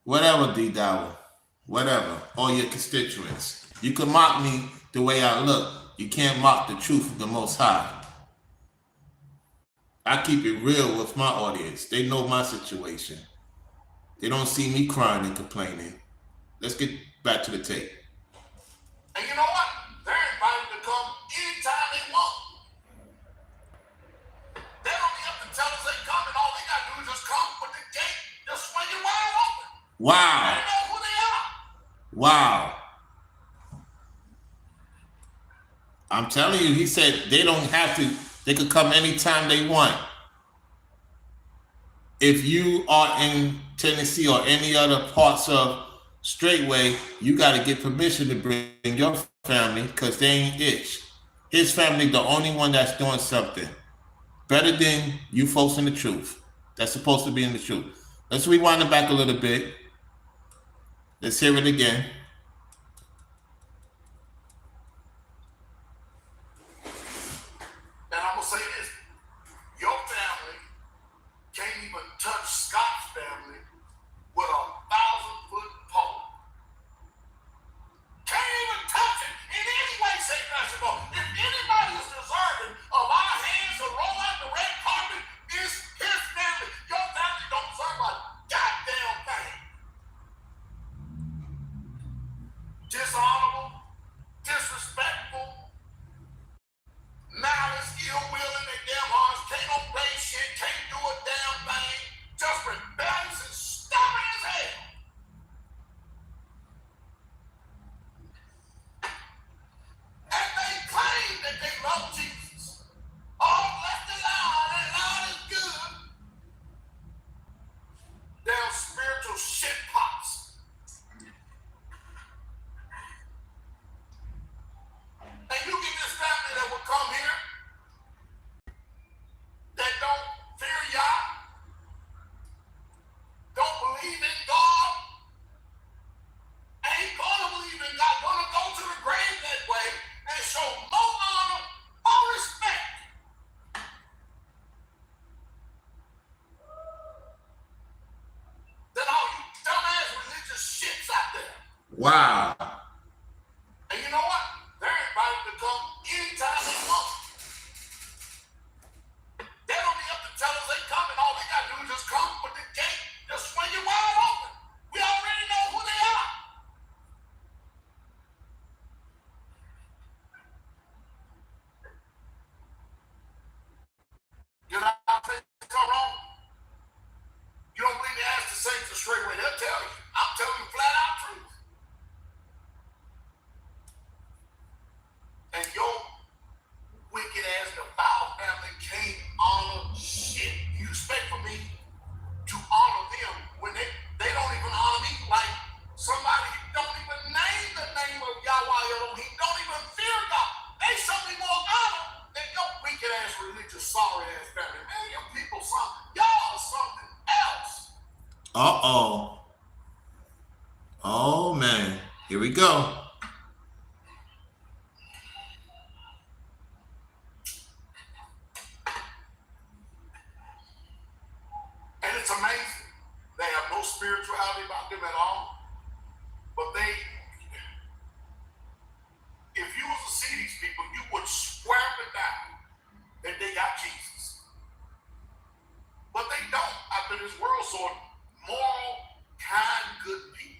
Whatever, Dowell. Whatever. All your constituents. You can mock me the way I look. You can't mock the truth of the Most High. I keep it real with my audience. They know my situation. They don't see me crying and complaining. Let's get back to the tape. And you know what? They're invited to come anytime they want. They don't have to tell us they come, and all they got to do is just come with the gate, just swing it wide open. Wow. They know who they are. Wow. I'm telling you, he said they don't have to, they could come anytime they want. If you are in Tennessee or any other parts of Straightway, you got to get permission to bring your family because they ain't itch. His family, the only one that's doing something better than you folks in the truth. That's supposed to be in the truth. Let's rewind it back a little bit. Let's hear it again. And I'm going to say this. Your family can't even touch Scott's family with a 1,000-foot pole. Can't even touch it in any way, shape, or form. If anybody is deserving of our exalt Jesus. Oh, bless the Lord, and Lord is good. They're spiritual shit pots. And you get this family that will come here that don't fear Yah, don't believe in God, ain't gonna believe in God, gonna go to the grave that way and show more honor, more respect than all you dumbass religious shits out there. Wow. And you know what? They're invited to come anytime they want. They don't even have to tell us they come, and all they gotta do is just come with the gate, just swing it wide open. We already know who they are. You know how things come wrong? You don't believe me? Ask the saints the straight way. They'll tell you. I'm telling you flat out truth. And your wicked ass, the foul family can't honor shit. You expect for me to honor them when they don't even honor me like somebody who don't even name the name of Yahweh Elohim, don't even fear God. They show me more honor than your wicked ass religious sorry ass family. Man, your people y'all are something else. Uh-oh. Oh, man. Here we go. And it's amazing. They have no spirituality about them at all. But if you was to see these people, you would swear it down that they got Jesus. But they don't after this world sort of moral, kind, good people.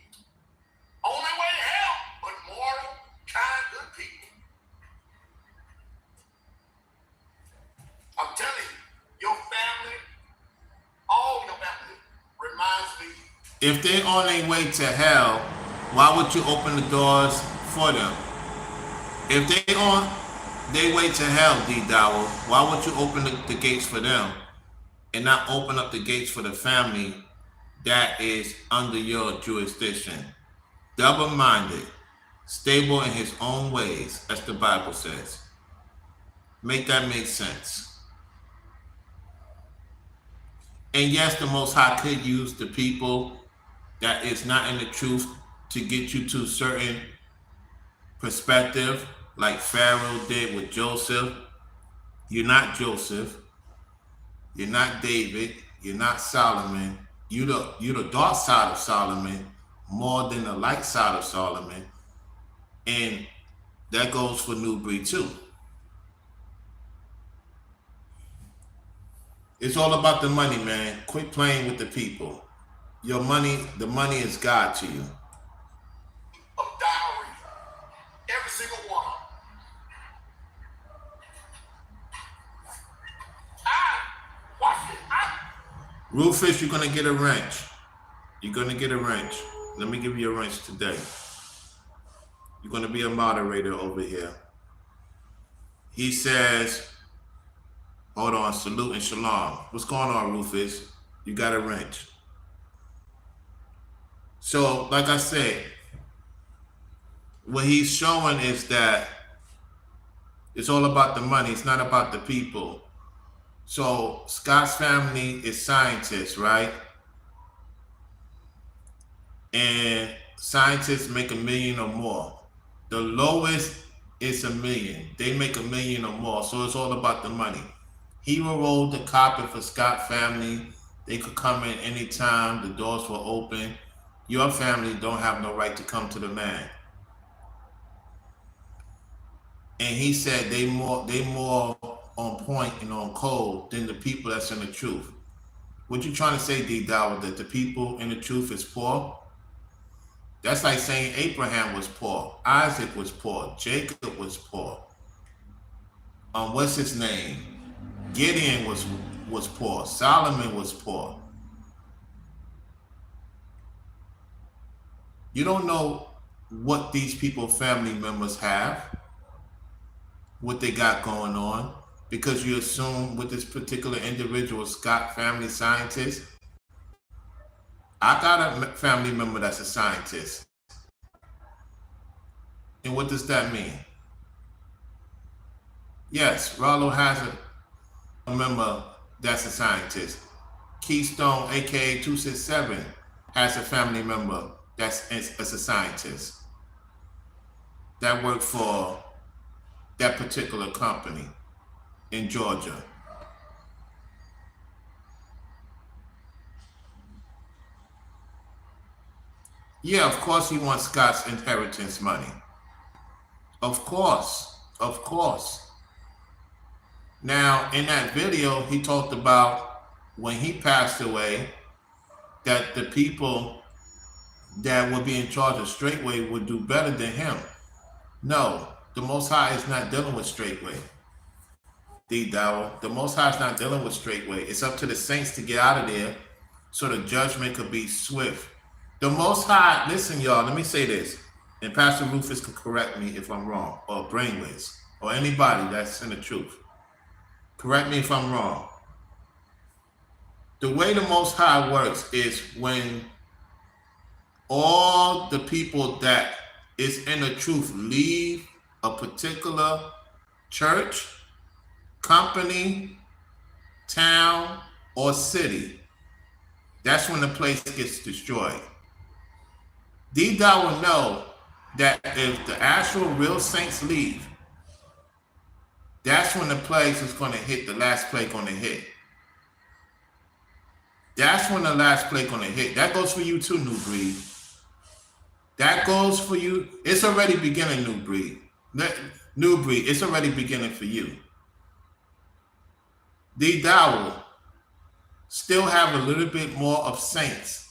On their way to hell, but moral, kind, good people. I'm telling you, your family, all your family reminds me. If they're on their way to hell, why would you open the doors for them? If they on their way to hell, Dowell, why would you open the gates for them and not open up the gates for the family that is under your jurisdiction? Double-minded, stable in his own ways, as the Bible says. Make that make sense. And yes, the Most High could use the people that is not in the truth to get you to a certain perspective, like Pharaoh did with Joseph. You're not Joseph. You're not David. You're not Solomon. You're the dark side of Solomon more than the light side of Solomon. And that goes for Nubreed too. It's all about the money, man. Quit playing with the people. Your money, the money is God to you. Of dowry. Every single one of them. Watch it. Rufus, you're going to get a wrench. You're going to get a wrench. Let me give you a wrench today. You're going to be a moderator over here. He says, hold on, salute and shalom. What's going on, Rufus? You got a wrench. So, like I said, what he's showing is that it's all about the money. It's not about the people. So, Scott's family is scientists, right? And scientists make $1 million or more. The lowest is $1 million. They make $1 million or more. So it's all about the money. He will roll the carpet for Scott family. They could come in anytime. The doors were open. Your family don't have no right to come to the man. And he said they more on point and on code than the people that's in the truth. What you trying to say, Dowell, that the people in the truth is poor? That's like saying Abraham was poor, Isaac was poor, Jacob was poor. What's his name? Gideon was poor, Solomon was poor. You don't know what these people, family members have. what they got going on because you assume with this particular individual, Scott Family Scientist. I got a family member that's a scientist. And what does that mean? Yes, Rollo has a member that's a scientist. Keystone, aka 267, has a family member that's a scientist that worked for that particular company in Georgia. Yeah, of course he wants Scott's inheritance money. Of course, of course. Now, in that video, he talked about when he passed away, that the people that would be in charge of Straightway would do better than him. No, the Most High is not dealing with Straightway. Dowell, the Most High is not dealing with Straightway. It's up to the saints to get out of there so the judgment could be swift. The Most High, listen, y'all, let me say this, and Pastor Rufus can correct me if I'm wrong, or Brainwaves, or anybody that's in the truth. Correct me if I'm wrong. The way the Most High works is when all the people that is in the truth leave a particular church, company, town, or city, that's when the place gets destroyed. Dowell will know that if the actual real saints leave, that's when the plagues is going to hit, the last plague going to hit. That's when the last plague going to hit. That goes for you too, Nubreed. That goes for you. It's already beginning, Nubreed. Nubreed, it's already beginning for you. Dowell still have a little bit more of saints.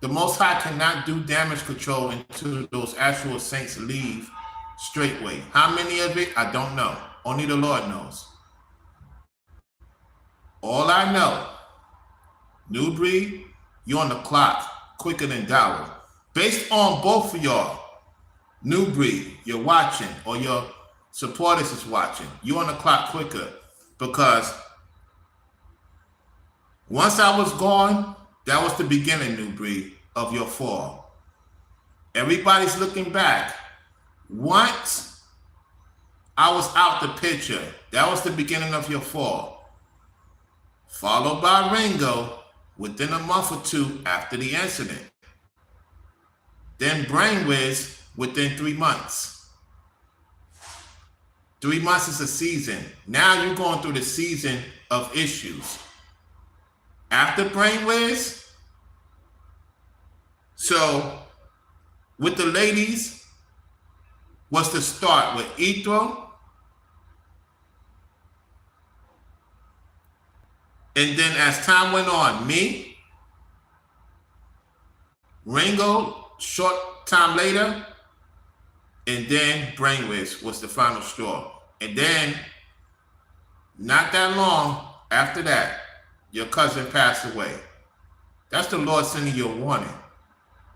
The Most High cannot do damage control until those actual saints leave Straightway. How many of it? I don't know. Only the Lord knows. All I know, Nubreed, you're on the clock quicker than Dowell. Based on both of y'all, Nubreed, you're watching, or your supporters is watching. You're on the clock quicker because once I was gone, that was the beginning, Nubreed, of your fall. Everybody's looking back. Once I was out the picture, that was the beginning of your fall. Followed by Ringo within a month or two after the incident. Then Brainwiz within 3 months. 3 months is a season. Now you're going through the season of issues. After Brainwiz, so with the ladies was to start with Ethro, and then as time went on, me, Ringo, short time later, and then Brainwiz was the final straw. And then, not that long after that, your cousin passed away. That's the Lord sending you a warning.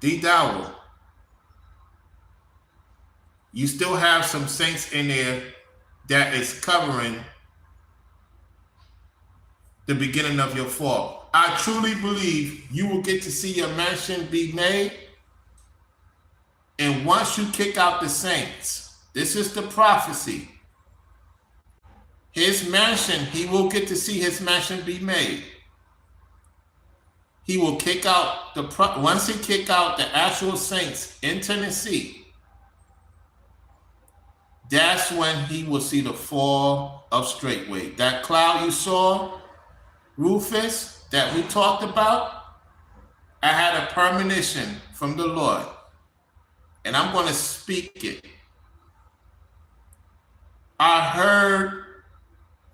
Dowell, you still have some saints in there that is covering the beginning of your fall. I truly believe you will get to see your mansion be made. And once you kick out the saints, this is the prophecy. His mansion, he will get to see his mansion be made. He will kick out once he kick out the actual saints in Tennessee, that's when he will see the fall of Straightway. That cloud you saw, Rufus, that we talked about, I had a premonition from the Lord, and I'm going to speak it. I heard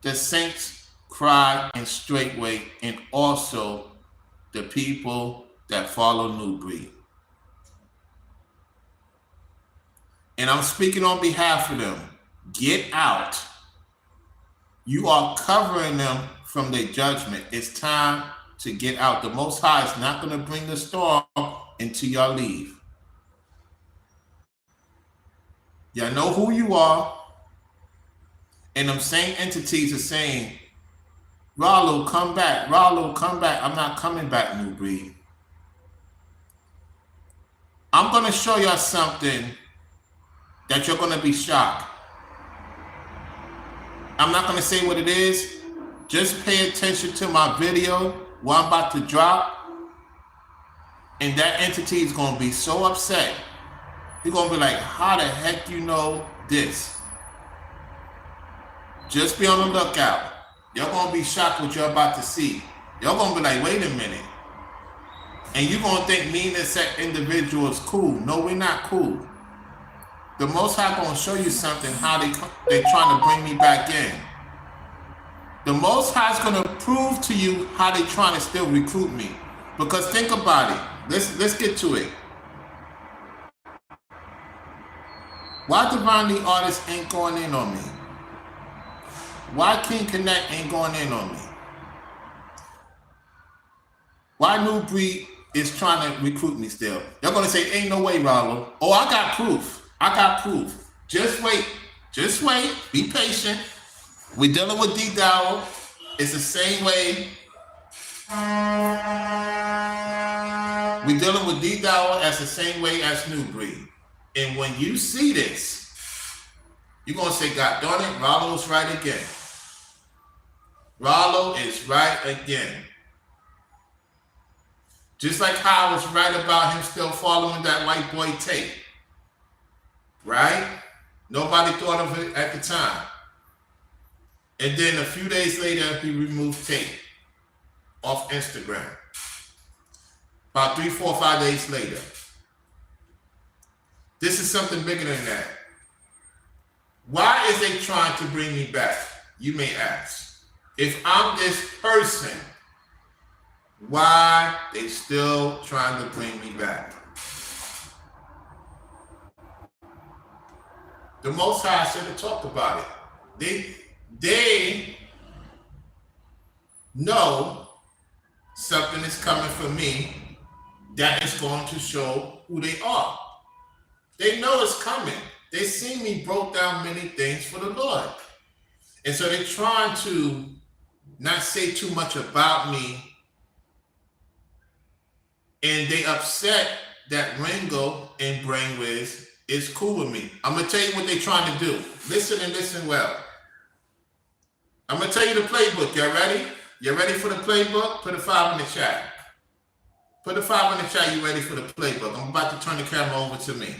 the saints cry in Straightway, and also the people that follow Nubreed. And I'm speaking on behalf of them. Get out. You are covering them from their judgment. It's time to get out. The Most High is not going to bring the storm until y'all leave. Y'all know who you are. And them same entities are saying, Rollo, come back. Rollo, come back. I'm not coming back, Nubreed. I'm going to show y'all something that you're going to be shocked. I'm not going to say what it is. Just pay attention to my video, what I'm about to drop. And that entity is going to be so upset. He's going to be like, how the heck you know this? Just be on the lookout. You're going to be shocked what you're about to see. You're going to be like, wait a minute. And you're going to think me and this individual is cool. No, we're not cool. The Most High going to show you something, how they trying to bring me back in. The Most High is going to prove to you how they trying to still recruit me. Because think about it. Let's get to it. Why Divinely Artist ain't going in on me? Why King Connect ain't going in on me? Why Nubreed is trying to recruit me still? You're going to say, ain't no way, Rollo. Oh, I got proof. I got proof. Just wait. Just wait. Be patient. We're dealing with Dowell. It's the same way. We're dealing with Dowell as the same way as Nubreed. And when you see this, you're going to say, God darn it, Rollo's right again. Rollo is right again. Just like how I was right about him still following that white boy tape. Right? Nobody thought of it at the time. And then a few days later, he removed tape off Instagram. About 3, 4, 5 days later. This is something bigger than that. Why is they trying to bring me back? You may ask. If I'm this person, why they still trying to bring me back? The Most High should have talked about it. They know something is coming for me that is going to show who they are. They know it's coming. They see me broke down many things for the Lord. And so they're trying to not say too much about me. And they upset that Ringo and Brainwiz is cool with me. I'm going to tell you what they're trying to do. Listen and listen well. I'm going to tell you the playbook. Y'all ready? You ready for the playbook? Put a 5 in the chat. Put a 5 in the chat. You ready for the playbook? I'm about to turn the camera over to me.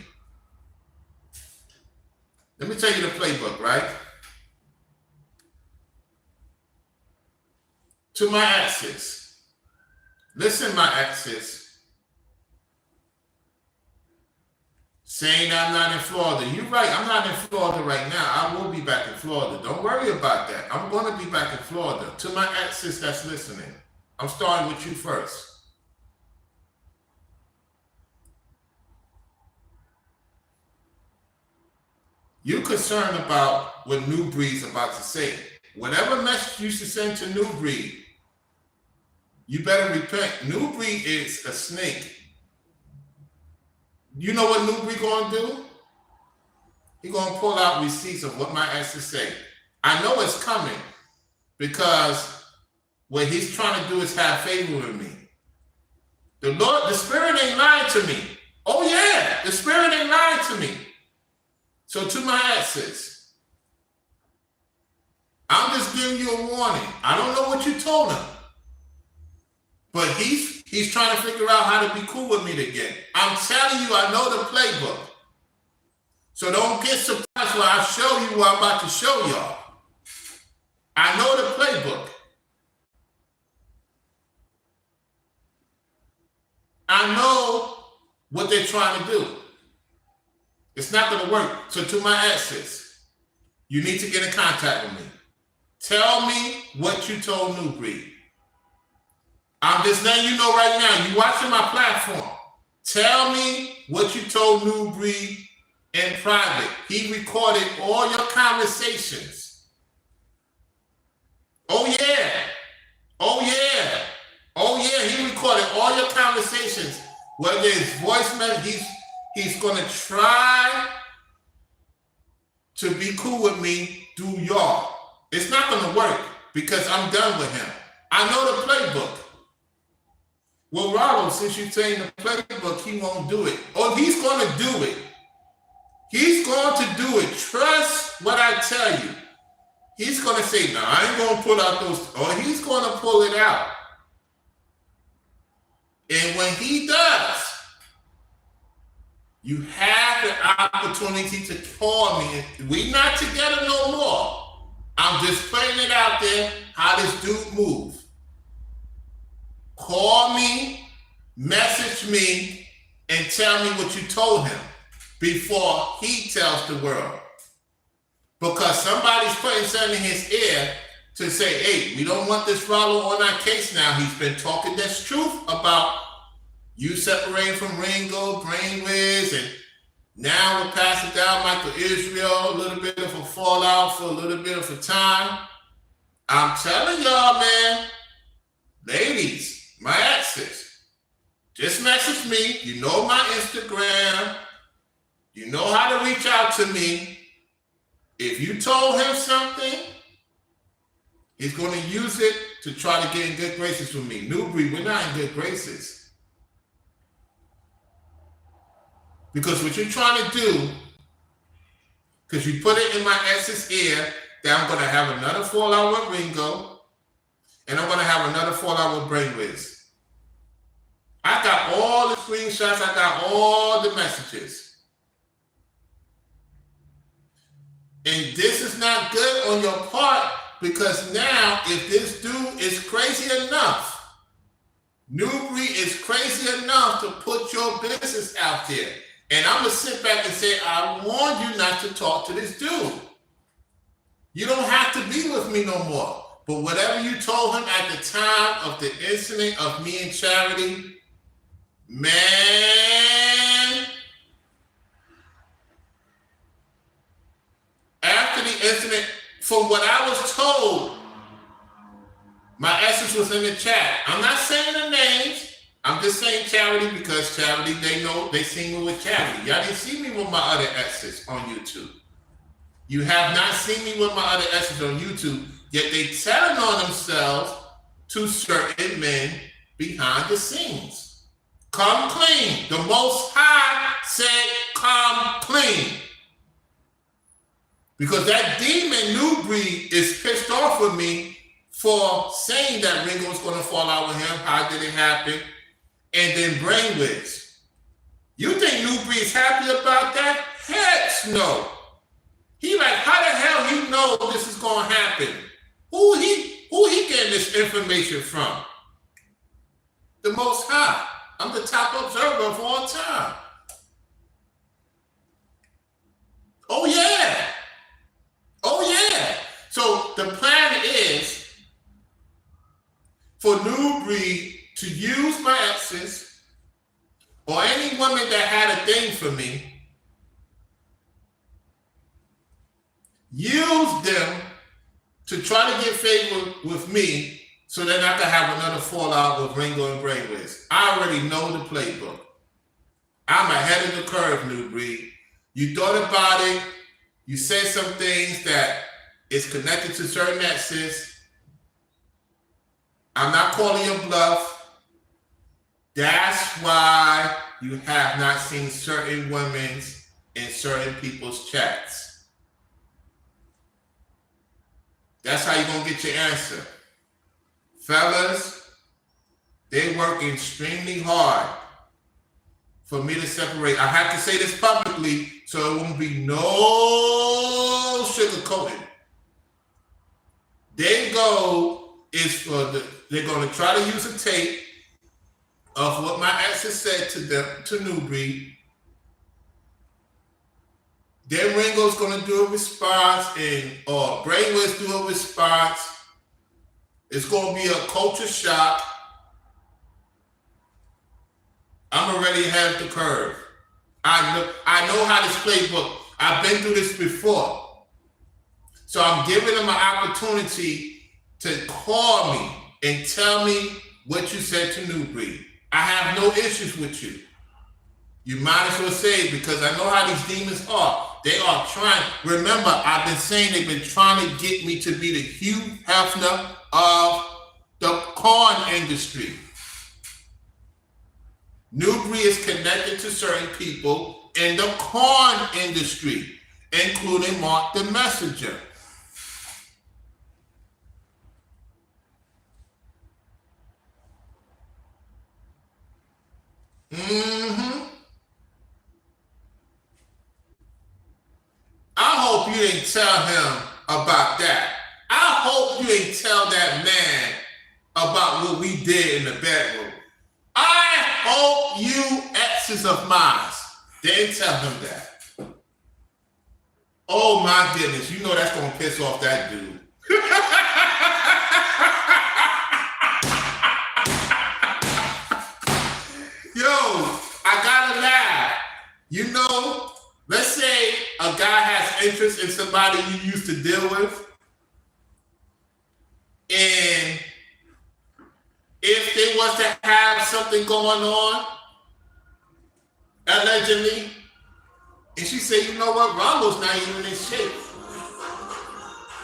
Let me tell you the playbook, right? To my exes. Listen, my exes. Saying I'm not in Florida. You're right, I'm not in Florida right now. I will be back in Florida. Don't worry about that. I'm going to be back in Florida. To my exes that's listening, I'm starting with you first. You're concerned about what Nubreed's about to say. Whatever message you should send to Nubreed, you better repent. Nubreed is a snake. You know what Nubreed gonna do? He gonna pull out receipts of what my exes say. I know it's coming because what he's trying to do is have favor with me. The Lord, the Spirit ain't lying to me. Oh yeah, the Spirit ain't lying to me. So to my exes, I'm just giving you a warning. I don't know what you told him, but he's trying to figure out how to be cool with me again. I'm telling you, I know the playbook. So don't get surprised when I show you what I'm about to show y'all. I know the playbook. I know what they're trying to do. It's not going to work. So to my exes, you need to get in contact with me. Tell me what you told Nubreed. I'm just letting you know right now. You watching my platform. Tell me what you told Nubreed in private. He recorded all your conversations. Oh yeah. Oh yeah. Oh yeah. He recorded all your conversations. Whether it's voicemail, he's going to try to be cool with me through y'all. It's not going to work because I'm done with him. I know the playbook. Well, Rollo, since you're saying the playbook, he won't do it. Oh, he's going to do it. He's going to do it. Trust what I tell you. He's going to say, no, I ain't going to pull out those. Or he's going to pull it out. And when he does, you have the opportunity to call me. We're not together no more. I'm just putting it out there how this dude moves. Call me, message me, and tell me what you told him before he tells the world. Because somebody's putting something in his ear to say, hey, we don't want this Rollo on our case now. He's been talking this truth about you separating from Ringo, Brainwiz, and now we're passing down Michael Israel, a little bit of a fallout for a little bit of a time. I'm telling y'all, man, ladies, my exes, just message me. You know my Instagram. You know how to reach out to me. If you told him something, he's going to use it to try to get in good graces with me. Nubreed, we're not in good graces. Because what you're trying to do, because you put it in my ex's ear that I'm going to have another fallout with Ringo, and I'm going to have another fallout with Brainwiz. I got all the screenshots. I got all the messages. And this is not good on your part because now if this dude is crazy enough, Nubreed is crazy enough to put your business out there. And I'm going to sit back and say, I warned you not to talk to this dude. You don't have to be with me no more. But whatever you told him at the time of the incident of me and Charity, man, after the incident, from what I was told, my essence was in the chat. I'm not saying the names. I'm just saying Charity because Charity, they know, they seen me with Charity. Y'all didn't see me with my other exes on YouTube. You have not seen me with my other exes on YouTube, yet they telling on themselves to certain men behind the scenes. Come clean. The Most High said, come clean. Because that demon Nubreed is pissed off with me for saying that Ringo was going to fall out with him. How did it happen? And then Brainwiz. You think Nubreed's happy about that? Heck no. He like, how the hell he know this is going to happen? Who he getting this information from? The Most High. I'm the top observer of all time. Oh yeah. Oh yeah. So the plan is for Nubreed to use my exes or any woman that had a thing for me, use them to try to get favor with me so that I can have another fallout with Ringo and Brainwiz. I already know the playbook. I'm ahead of the curve, Nubreed. You thought about it. You said some things that is connected to certain exes. I'm not calling your bluff. That's why you have not seen certain women's in certain people's chats. That's how you're going to get your answer. Fellas, they work extremely hard for me to separate. I have to say this publicly so it won't be no sugarcoating. Their goal is they're going to try to use a tape of what my exes said to them, to Nubreed. Then Ringo's going to do a response or Brainwiz do a response. It's going to be a culture shock. I'm already ahead of the curve. I know how this playbook. I've been through this before. So I'm giving them an opportunity to call me and tell me what you said to Nubreed. I have no issues with you. You might as well say it because I know how these demons are. They are trying. Remember, I've been saying they've been trying to get me to be the Hugh Hefner of the corn industry. Nubreed is connected to certain people in the corn industry, including Mark the Messenger. I hope you didn't tell him about that. I hope you didn't tell that man about what we did in the bedroom. I hope you exes of mine didn't tell him that. Oh my goodness, you know that's gonna piss off that dude. Yo, I gotta laugh. You know, let's say a guy has interest in somebody you used to deal with, and if they was to have something going on, allegedly, and she said, you know what, Rollo's not even in shape.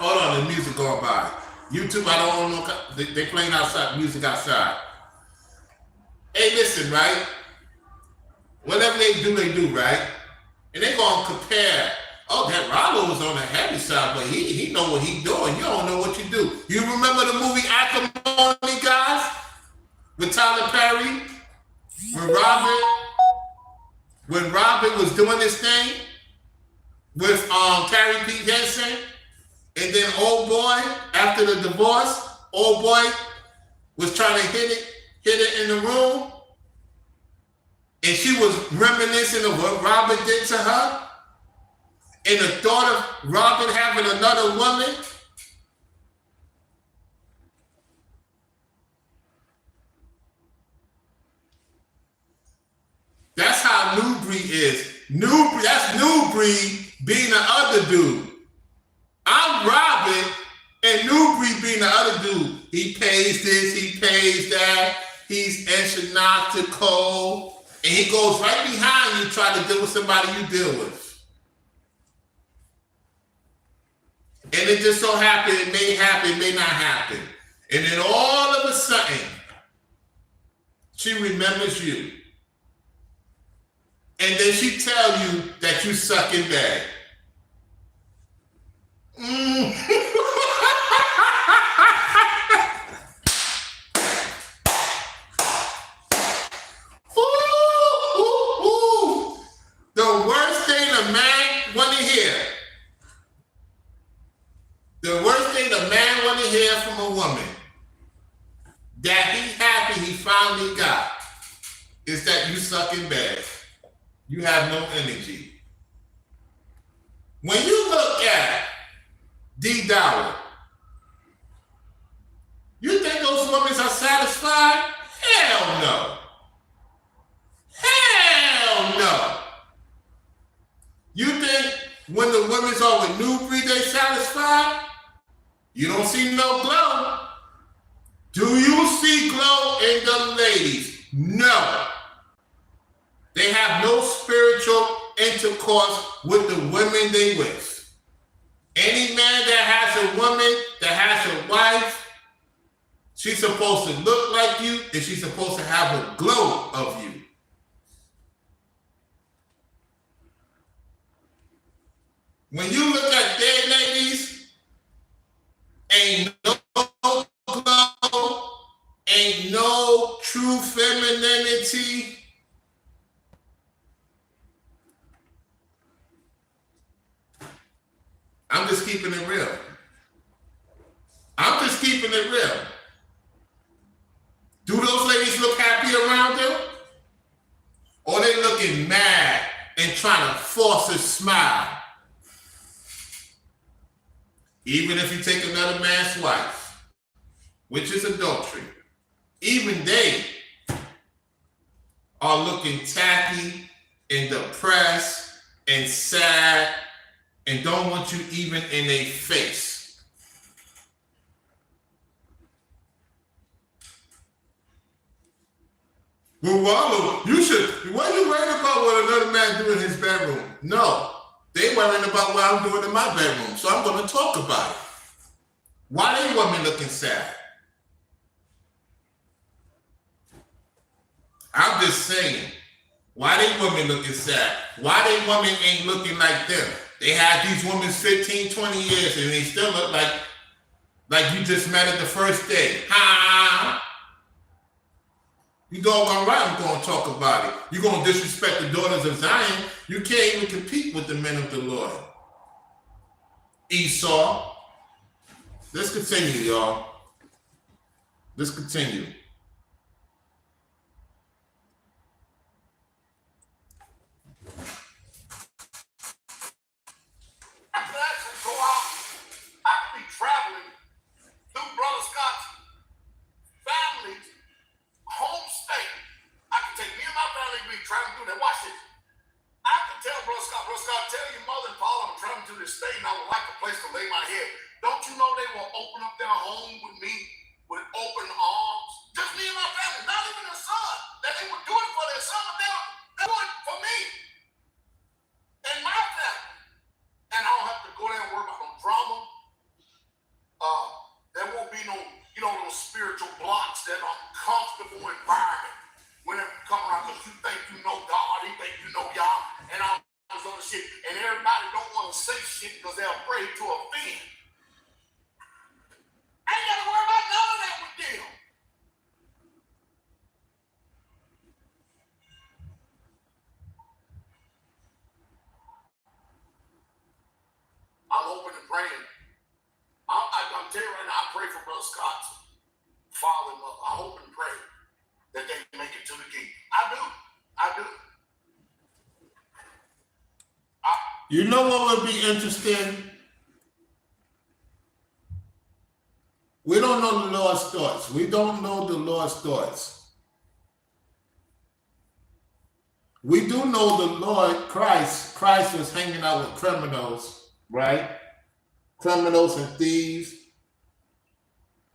Hold on, the music going by. YouTube, I don't know, they playing outside, music outside. Hey, listen, right? Whatever they do, right? And they gonna compare, oh, that Rollo was on the heavy side, but he know what he doing. You don't know what you do. You remember the movie Acrimony, guys? With Tyler Perry? When Robin was doing this thing with Terry P. Henson, and then old boy, after the divorce, old boy was trying to hit it in the room, and she was reminiscing of what Robin did to her, and the thought of Robin having another woman. That's how Nubreed is. That's Nubreed being the other dude. I'm Robin, and Nubreed being the other dude. He pays this, he pays that. He's eschatological, and he goes right behind you trying to deal with somebody you deal with. And it just so happened, it may not happen. And then all of a sudden, she remembers you. And then she tell you that you sucking bad. The worst thing a man want to hear. The worst thing a man want to hear from a woman that he happy he finally got is that you sucking bad. You have no energy. When you look at Dowell, you think those women are satisfied? Hell no. Hell no. You think when the women's are with Nubreed, they satisfied? You don't see no glow. Do you see glow in the ladies? No. They have no spiritual intercourse with the women they with. Any man that has a woman, that has a wife, she's supposed to look like you, and she's supposed to have a glow of you. When you look at dead ladies, ain't no glow, ain't no true femininity. I'm just keeping it real. I'm just keeping it real. Do those ladies look happy around them? Or they looking mad and trying to force a smile? Even if you take another man's wife, which is adultery, even they are looking tacky and depressed and sad and don't want you even in their face. Well, Wallo, you should, what are you worried about what another man do in his bedroom? No, they they worrying about what I'm doing in my bedroom, so I'm going to talk about it. Why they women looking sad? I'm just saying, why they women looking sad? Why they women ain't looking like them? They had these women 15, 20 years, and they still look like you just met it the first day. Ha! You doggone right I'm going to talk about it. You're going to disrespect the daughters of Zion. You can't even compete with the men of the Lord. Esau. Let's continue, y'all. Let's continue. I could actually go out. I could be traveling through Brother Scott's family's home state. I could take me and my family to be traveling through there. Watch this. I could tell Brother Scott, tell your mother and father I'm traveling to this state and I would like a place to lay my head. Don't you know they will open up their home with me with open arms? Just me and my family, not even their son. That they would do it for their son, but they'll do it for me and my family. And I don't have to go there and worry about no drama. There won't be no, those spiritual blocks, that uncomfortable environment when they come around because you think you know God, you think you know y'all, and all this other shit. And everybody don't want to say shit because they're afraid to offend. I ain't got to worry about none of that with them. I'm hoping and praying. I'm telling you right now, I pray for Brother Scott's father and mother. I hope and pray that they make it to the king. I do. You know what would be interesting? We don't know the Lord's thoughts. We don't know the Lord's thoughts. We do know the Lord, Christ was hanging out with criminals, right? Criminals and thieves,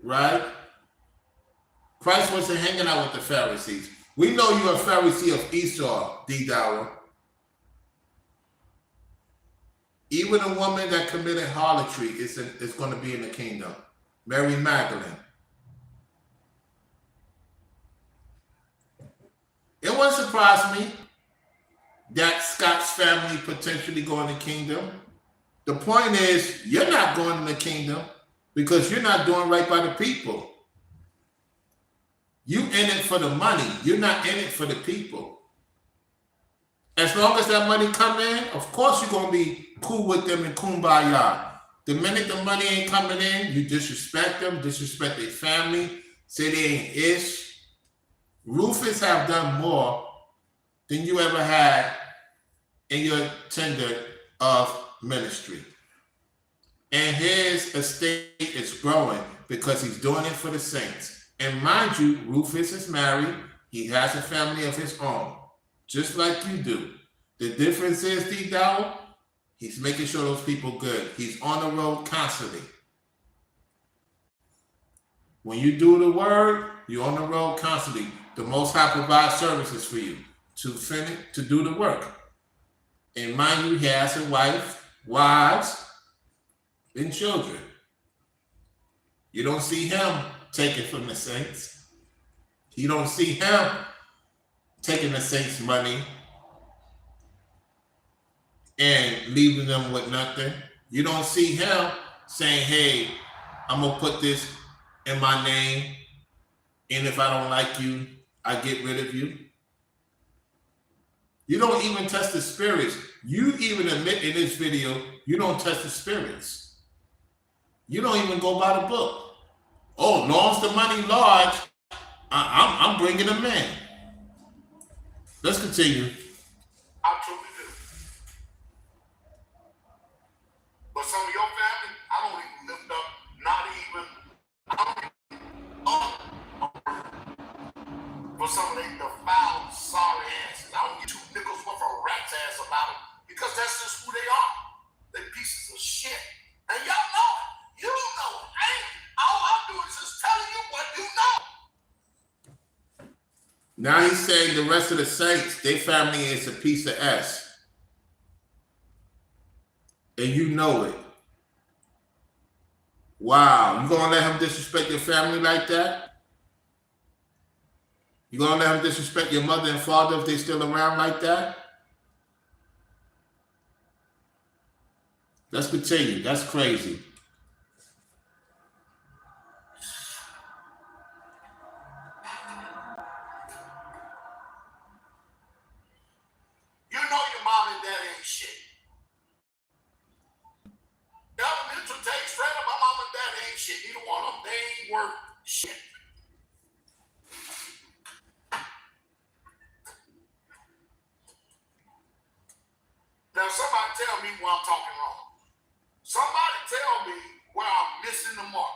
right? Christ wasn't hanging out with the Pharisees. We know you're a Pharisee of Esau, Dowell. Even a woman that committed harlotry is going to be in the kingdom. Mary Magdalene. It wouldn't surprise me that Scott's family potentially go in the kingdom. The point is, you're not going in the kingdom because you're not doing right by the people. You in it for the money. You're not in it for the people. As long as that money come in, of course you're going to be cool with them and kumbaya. The minute the money ain't coming in, you disrespect them, disrespect their family, say they ain't ish. Rufus have done more than you ever had in your tenure of ministry. And his estate is growing because he's doing it for the saints. And mind you, Rufus is married. He has a family of his own, just like you do. The difference is, Dowell, he's making sure those people good. He's on the road constantly. When you do the word, you're on the road constantly. The Most High provides services for you to do the work. And mind you, he has a wife, wives, and children. You don't see him taking from the saints. You don't see him taking the saints' money and leaving them with nothing. You don't see him saying, hey, I'm going to put this in my name, and if I don't like you, I get rid of you. You don't even test the spirits. You even admit in this video, you don't test the spirits. You don't even go by the book. Oh, long as the money large, I'm bringing them in. Let's continue. I truly do. But some of your family, I don't even lift up, for some of them defiled, sorry asses. I don't get 2 nickels worth of rat's ass about them because that's just who they are. They pieces of shit. And y'all know it. You know it. All I'm doing is just telling you what you know. Now he's saying the rest of the saints, their family is a piece of S. and you know it. Wow, you gonna let him disrespect your family like that? You gonna let him disrespect your mother and father if they still around like that? Let's continue. That's crazy. You know your mom and dad ain't shit. Elemental take straight up, my mom and dad ain't shit. Neither one of them, they ain't worth shit. Now somebody tell me where I'm talking wrong. Somebody tell me where I'm missing the mark.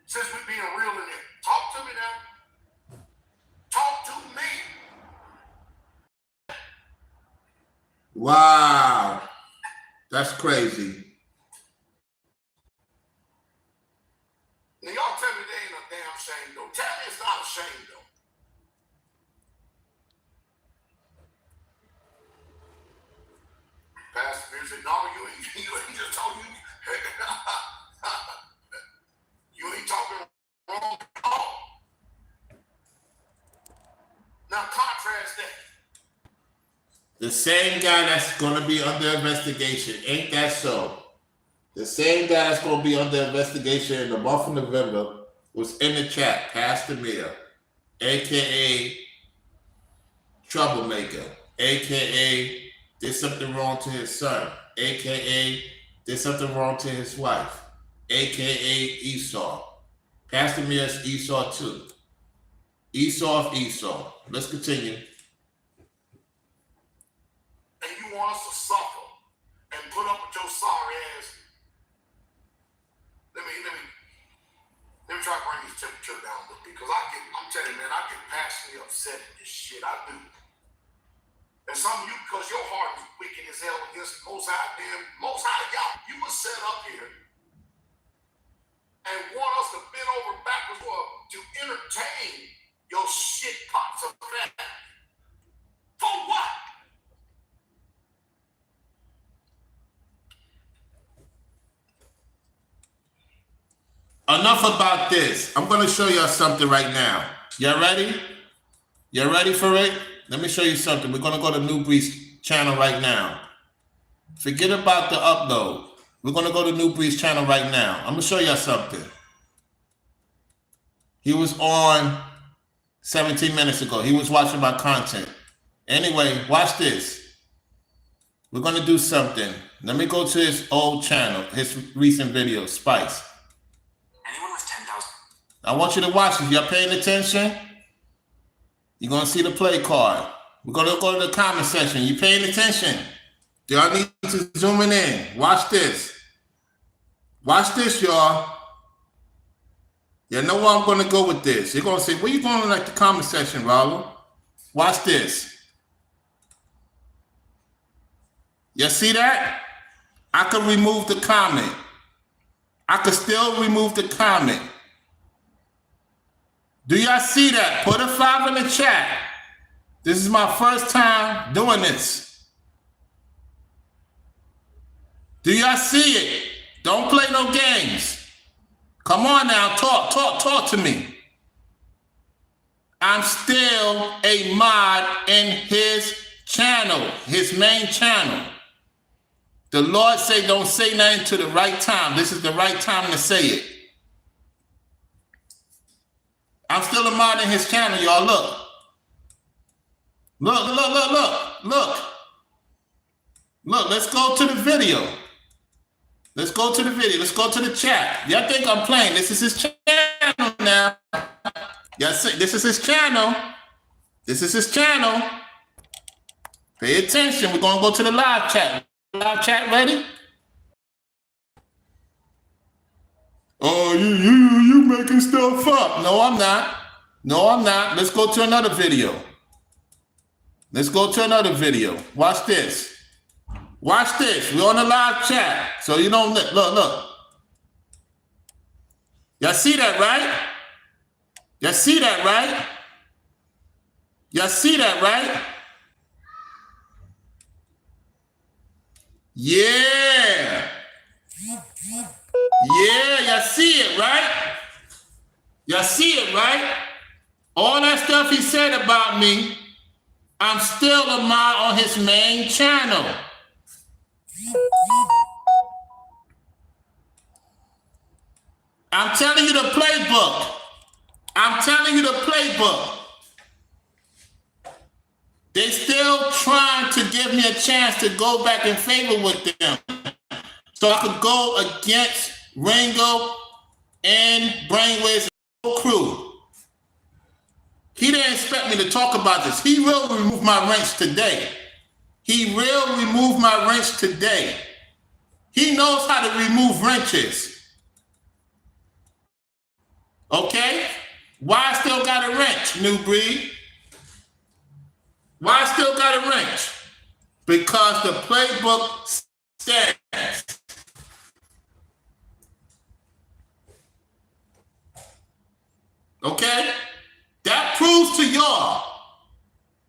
Since we're being real in here. Talk to me now. Talk to me. Wow. That's crazy. Now y'all tell me they ain't a damn shame though. Tell me it's not a shame though. Pastor music, no, you ain't just talking. You ain't talking wrong at all. Now contrast that. The same guy that's going to be under investigation, ain't that so? The same guy that's going to be under investigation in the month of November was in the chat, Pastor Mia, a.k.a. Troublemaker, a.k.a. did something wrong to his son, a.k.a. did something wrong to his wife, a.k.a. Esau. Pastor Mia is Esau too. Esau of Esau. Let's continue. And you want us to suffer and put up with your sorry ass. Let me try to bring this temperature down a little bit because I'm telling you, man, I get passionately upset at this shit. I do. And some of you, because your heart is wicked as hell against most high y'all, you was set up here and want us to bend over backwards to entertain your shit pots of that. For what? Enough about this. I'm going to show y'all something right now. Y'all ready? You ready for it? Let me show you something. We're going to go to Nubreed's channel right now. Forget about the upload. We're going to go to Nubreed's channel right now. I'm going to show y'all something. He was on 17 minutes ago. He was watching my content. Anyway, watch this. We're going to do something. Let me go to his old channel, his recent video, Spice. Anyone with 10,000. I want you to watch this. Y'all paying attention? You're going to see the play card. We're going to go to the comment section. You paying attention? Y'all need to zoom in. Watch this. Watch this, y'all. You know where I'm going to go with this. You're going to say, where you going to like the comment section, Rollo? Watch this. You see that? I could remove the comment. I could still remove the comment. Do y'all see that? Put a 5 in the chat. This is my first time doing this. Do y'all see it? Don't play no games. Come on now, talk to me. I'm still a mod in his channel, his main channel. The Lord say don't say nothing to the right time. This is the right time to say it. I'm still a mod in his channel, y'all. Look. Look, let's go to the video. Let's go to the video. Let's go to the chat. Y'all think I'm playing. This is his channel now. Y'all see, this is his channel. This is his channel. Pay attention. We're going to go to the live chat. Live chat ready? Oh, you making stuff up. No, I'm not. No, I'm not. Let's go to another video. Let's go to another video. Watch this. Watch this. We're on the live chat. So you don't look. Y'all see that, right? Y'all see that, right? Y'all see that, right? Yeah. Yeah, y'all see it, right? Y'all see it, right? All that stuff he said about me, I'm still a mod on his main channel. I'm telling you the playbook. I'm telling you the playbook. They still trying to give me a chance to go back in favor with them. So I could go against Ringo and Brainwave's crew. He didn't expect me to talk about this. He will remove my wrench today. He will remove my wrench today. He knows how to remove wrenches. Okay? Why I still got a wrench, Nubreed? Why I still got a wrench? Because the playbook stands. Okay? That proves to y'all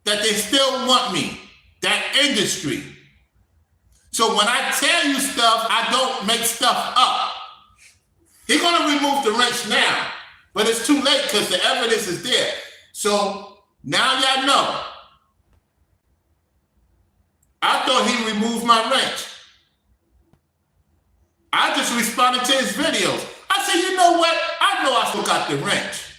that they still want me, that industry. So when I tell you stuff, I don't make stuff up. He's gonna remove the wrench now, but it's too late because the evidence is there. So now y'all know. I thought he removed my wrench. I just responded to his videos. I said, you know what? I know I still got the wrench.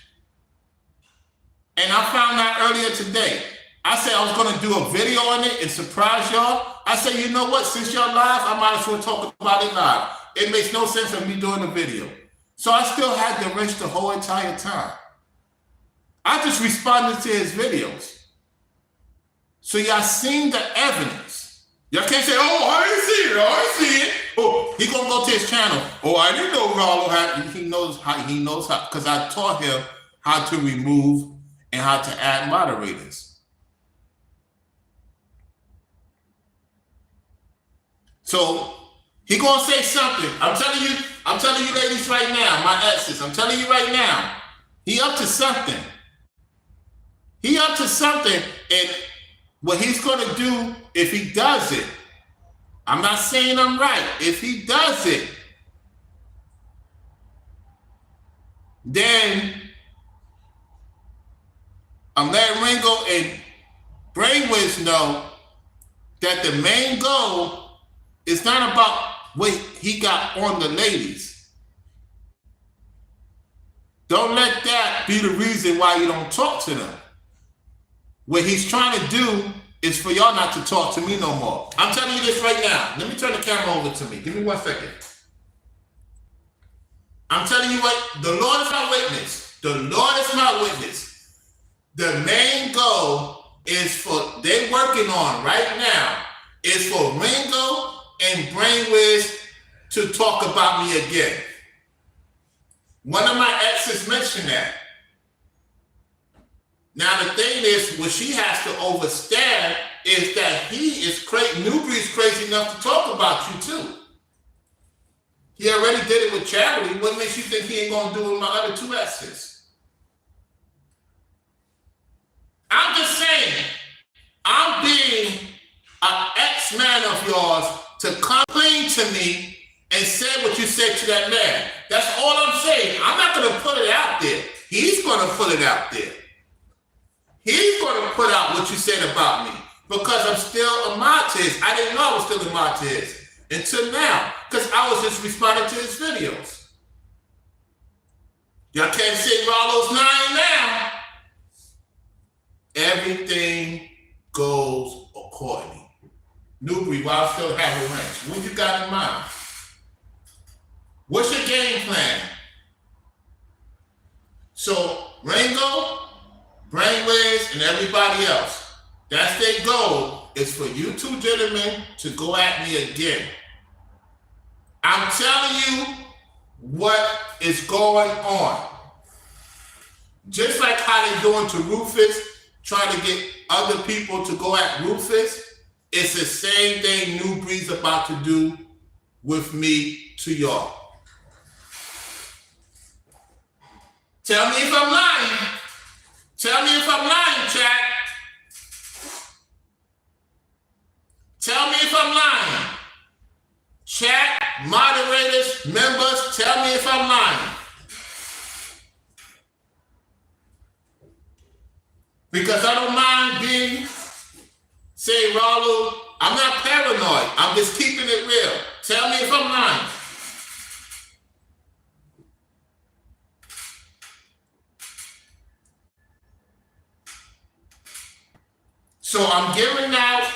And I found out earlier today. I said I was going to do a video on it and surprise y'all. I said, you know what? Since y'all live, I might as well talk about it live. It makes no sense of me doing a video. So I still had the wrench the whole entire time. I just responded to his videos. So y'all seen the evidence. Y'all can't say, oh, I didn't see it. I didn't see it. Oh, he gonna go to his channel. Oh, I didn't know Rollo had. He knows how, because I taught him how to remove and how to add moderators. So he gonna say something. I'm telling you ladies right now, my exes, I'm telling you right now, he up to something. He up to something, and what he's gonna do if he does it, I'm not saying I'm right. If he does it, then I'm letting Ringo and Brainwaves know that the main goal is not about what he got on the ladies. Don't let that be the reason why you don't talk to them. What he's trying to do is for y'all not to talk to me no more. I'm telling you this right now. Let me turn the camera over to me. Give me 1 second. I'm telling you what, the Lord is my witness. The Lord is my witness. The main goal is for, they're working on right now, is for Ringo and Brainwaves to talk about me again. One of my exes mentioned that. Now the thing is, what she has to understand is that he is crazy. Nubreed's crazy enough to talk about you too. He already did it with Charity. What makes you think he ain't gonna do it with my other two exes? I'm just saying, I'm being an ex-man of yours to complain to me and say what you said to that man. That's all I'm saying. I'm not gonna put it out there. He's gonna put it out there. He's going to put out what you said about me because I'm still a mod to his. I didn't know I was still a mod to his until now because I was just responding to his videos. Y'all can't say Rollo's 9 now. Everything goes accordingly. Nubreed, while I still have a wrench, what you got in mind? What's your game plan? So, Ringo, Brainwaves, and everybody else, that's their goal, is for you two gentlemen to go at me again. I'm telling you what is going on. Just like how they're doing to Rufus, trying to get other people to go at Rufus, it's the same thing Nubreed's about to do with me to y'all. Tell me if I'm lying. Tell me if I'm lying, chat. Tell me if I'm lying. Chat, moderators, Because I don't mind being, say, Rollo, I'm not paranoid. I'm just keeping it real. Tell me if I'm lying. So I'm giving out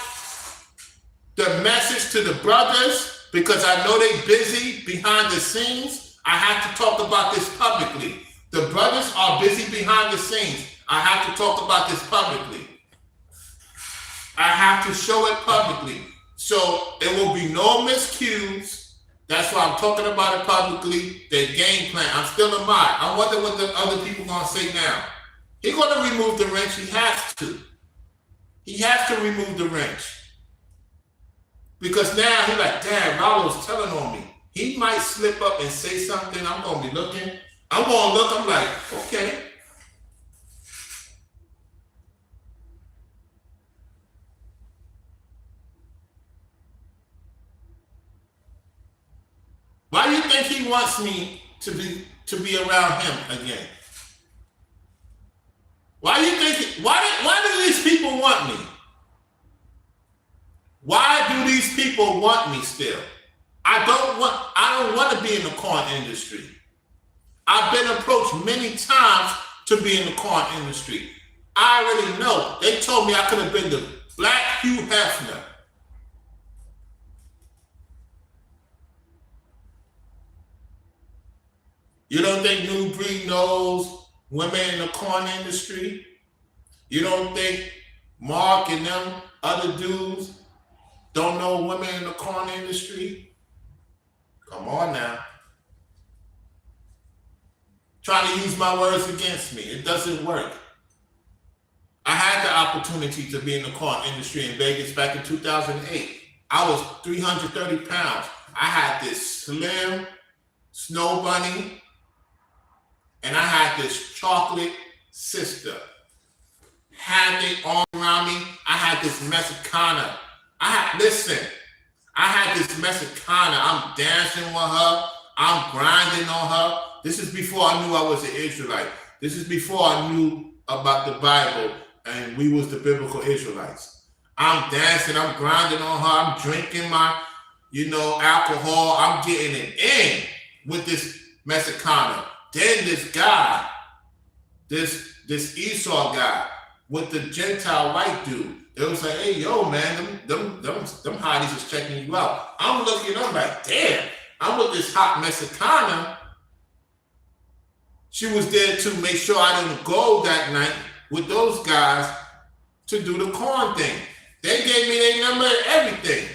the message to the brothers because I know they busy behind the scenes. I have to talk about this publicly. The brothers are busy behind the scenes. I have to talk about this publicly. I have to show it publicly. So there will be no miscues. That's why I'm talking about it publicly. The game plan. I'm still a mod. I wonder what the other people gonna say now. He's gonna remove the wrench. He has to. He has to remove the wrench. Because now he's like, damn, Rollo's telling on me. He might slip up and say something. I'm gonna be looking. I'm gonna look. I'm like, okay. Why do you think he wants me to be around him again? Why do you think? Why do these people want me? Why do these people want me still? I don't want to be in the corn industry. I've been approached many times to be in the corn industry. I already know. They told me I could have been the Black Hugh Hefner. You don't think Nubreed knows women in the corn industry? You don't think Mark and them other dudes don't know women in the corn industry? Come on now. Trying to use my words against me. It doesn't work. I had the opportunity to be in the corn industry in Vegas back in 2008. I was 330 pounds. I had this slim snow bunny, and I had this chocolate sister. Had their arm around me. I had this Mexicana. I had this Mexicana. I'm dancing with her. I'm grinding on her. This is before I knew I was an Israelite. This is before I knew about the Bible and we was the biblical Israelites. I'm dancing. I'm grinding on her. I'm drinking my, alcohol. I'm getting it in with this Mexicana. Then this guy, this Esau guy with the Gentile white dude, they was like, hey, yo, man, them hotties is checking you out. I'm looking, I'm like, damn, I'm with this hot Mexicana. She was there to make sure I didn't go that night with those guys to do the corn thing. They gave me their number and everything.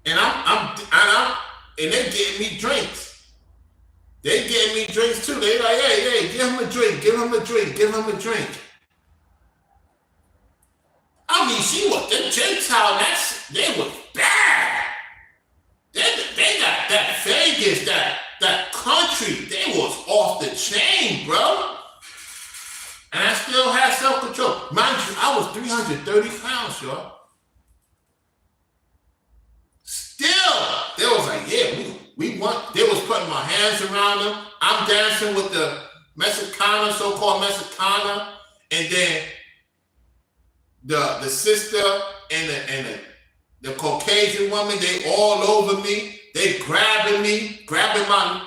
And and they getting me drinks. They getting me drinks too. They like, hey, give him a drink, give him a drink, give him a drink. I mean, she was the Gentile. They was bad. They got that Vegas, that country. They was off the chain, bro. And I still had self-control. Mind you, I was 330 pounds, y'all. Still, they was like, yeah, we want. They was putting my hands around them. I'm dancing with the Mexicana, so-called Mexicana, and then the sister and the Caucasian woman, they all over me. They grabbing my,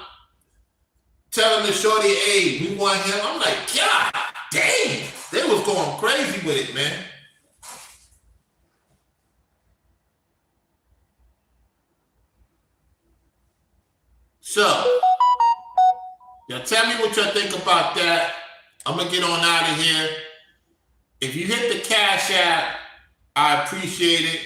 telling the shorty, hey, we want him. I'm like, God damn. They was going crazy with it, man. So, y'all tell me what y'all think about that. I'm going to get on out of here. If you hit the Cash App, I appreciate it.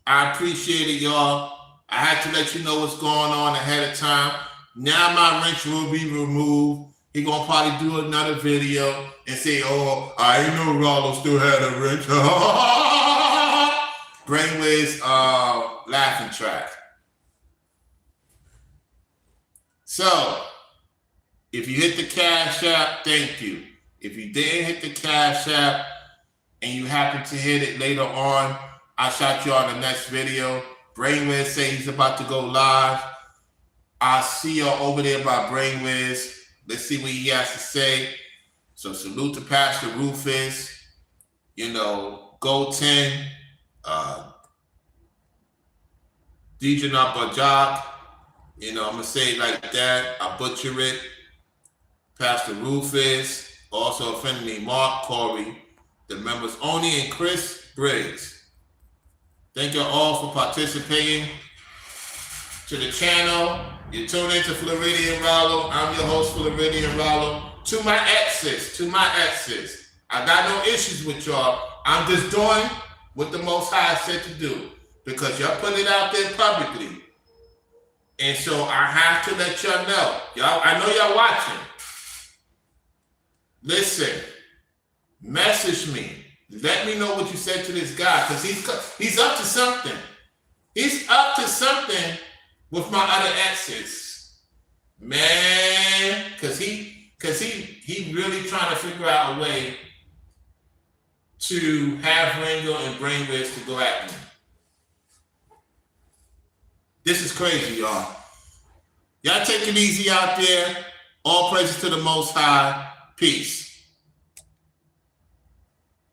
I appreciate it, y'all. I had to let you know what's going on ahead of time. Now my wrench will be removed. He gonna probably do another video and say, oh, I didn't know Rollo still had a wrench. Brainwave's laughing track. So, if you hit the Cash App, thank you. If you didn't hit the Cash App and you happen to hit it later on, I'll shout you on the next video. Brainwiz say he's about to go live. I'll see y'all over there by Brainwiz. Let's see what he has to say. So salute to Pastor Rufus, you know, Go 10, DJ Nabajak, you know, I'm going to say it like that. I butcher it. Pastor Rufus, also a friend of me, Mark, Corey, the members only, and Chris Briggs. Thank you all for participating to the channel. You tune into Floridian Rollo. I'm your host, Floridian Rollo. To my exes, I got no issues with y'all. I'm just doing what the Most High said to do because y'all put it out there publicly. And so I have to let y'all know. Y'all, I know y'all watching. Listen, message me. Let me know what you said to this guy because he's up to something. He's up to something with my other exes. Man, because he really trying to figure out a way to have Ringo and Brainwaves to go at me. This is crazy, y'all. Y'all take it easy out there. All praises to the Most High. Peace.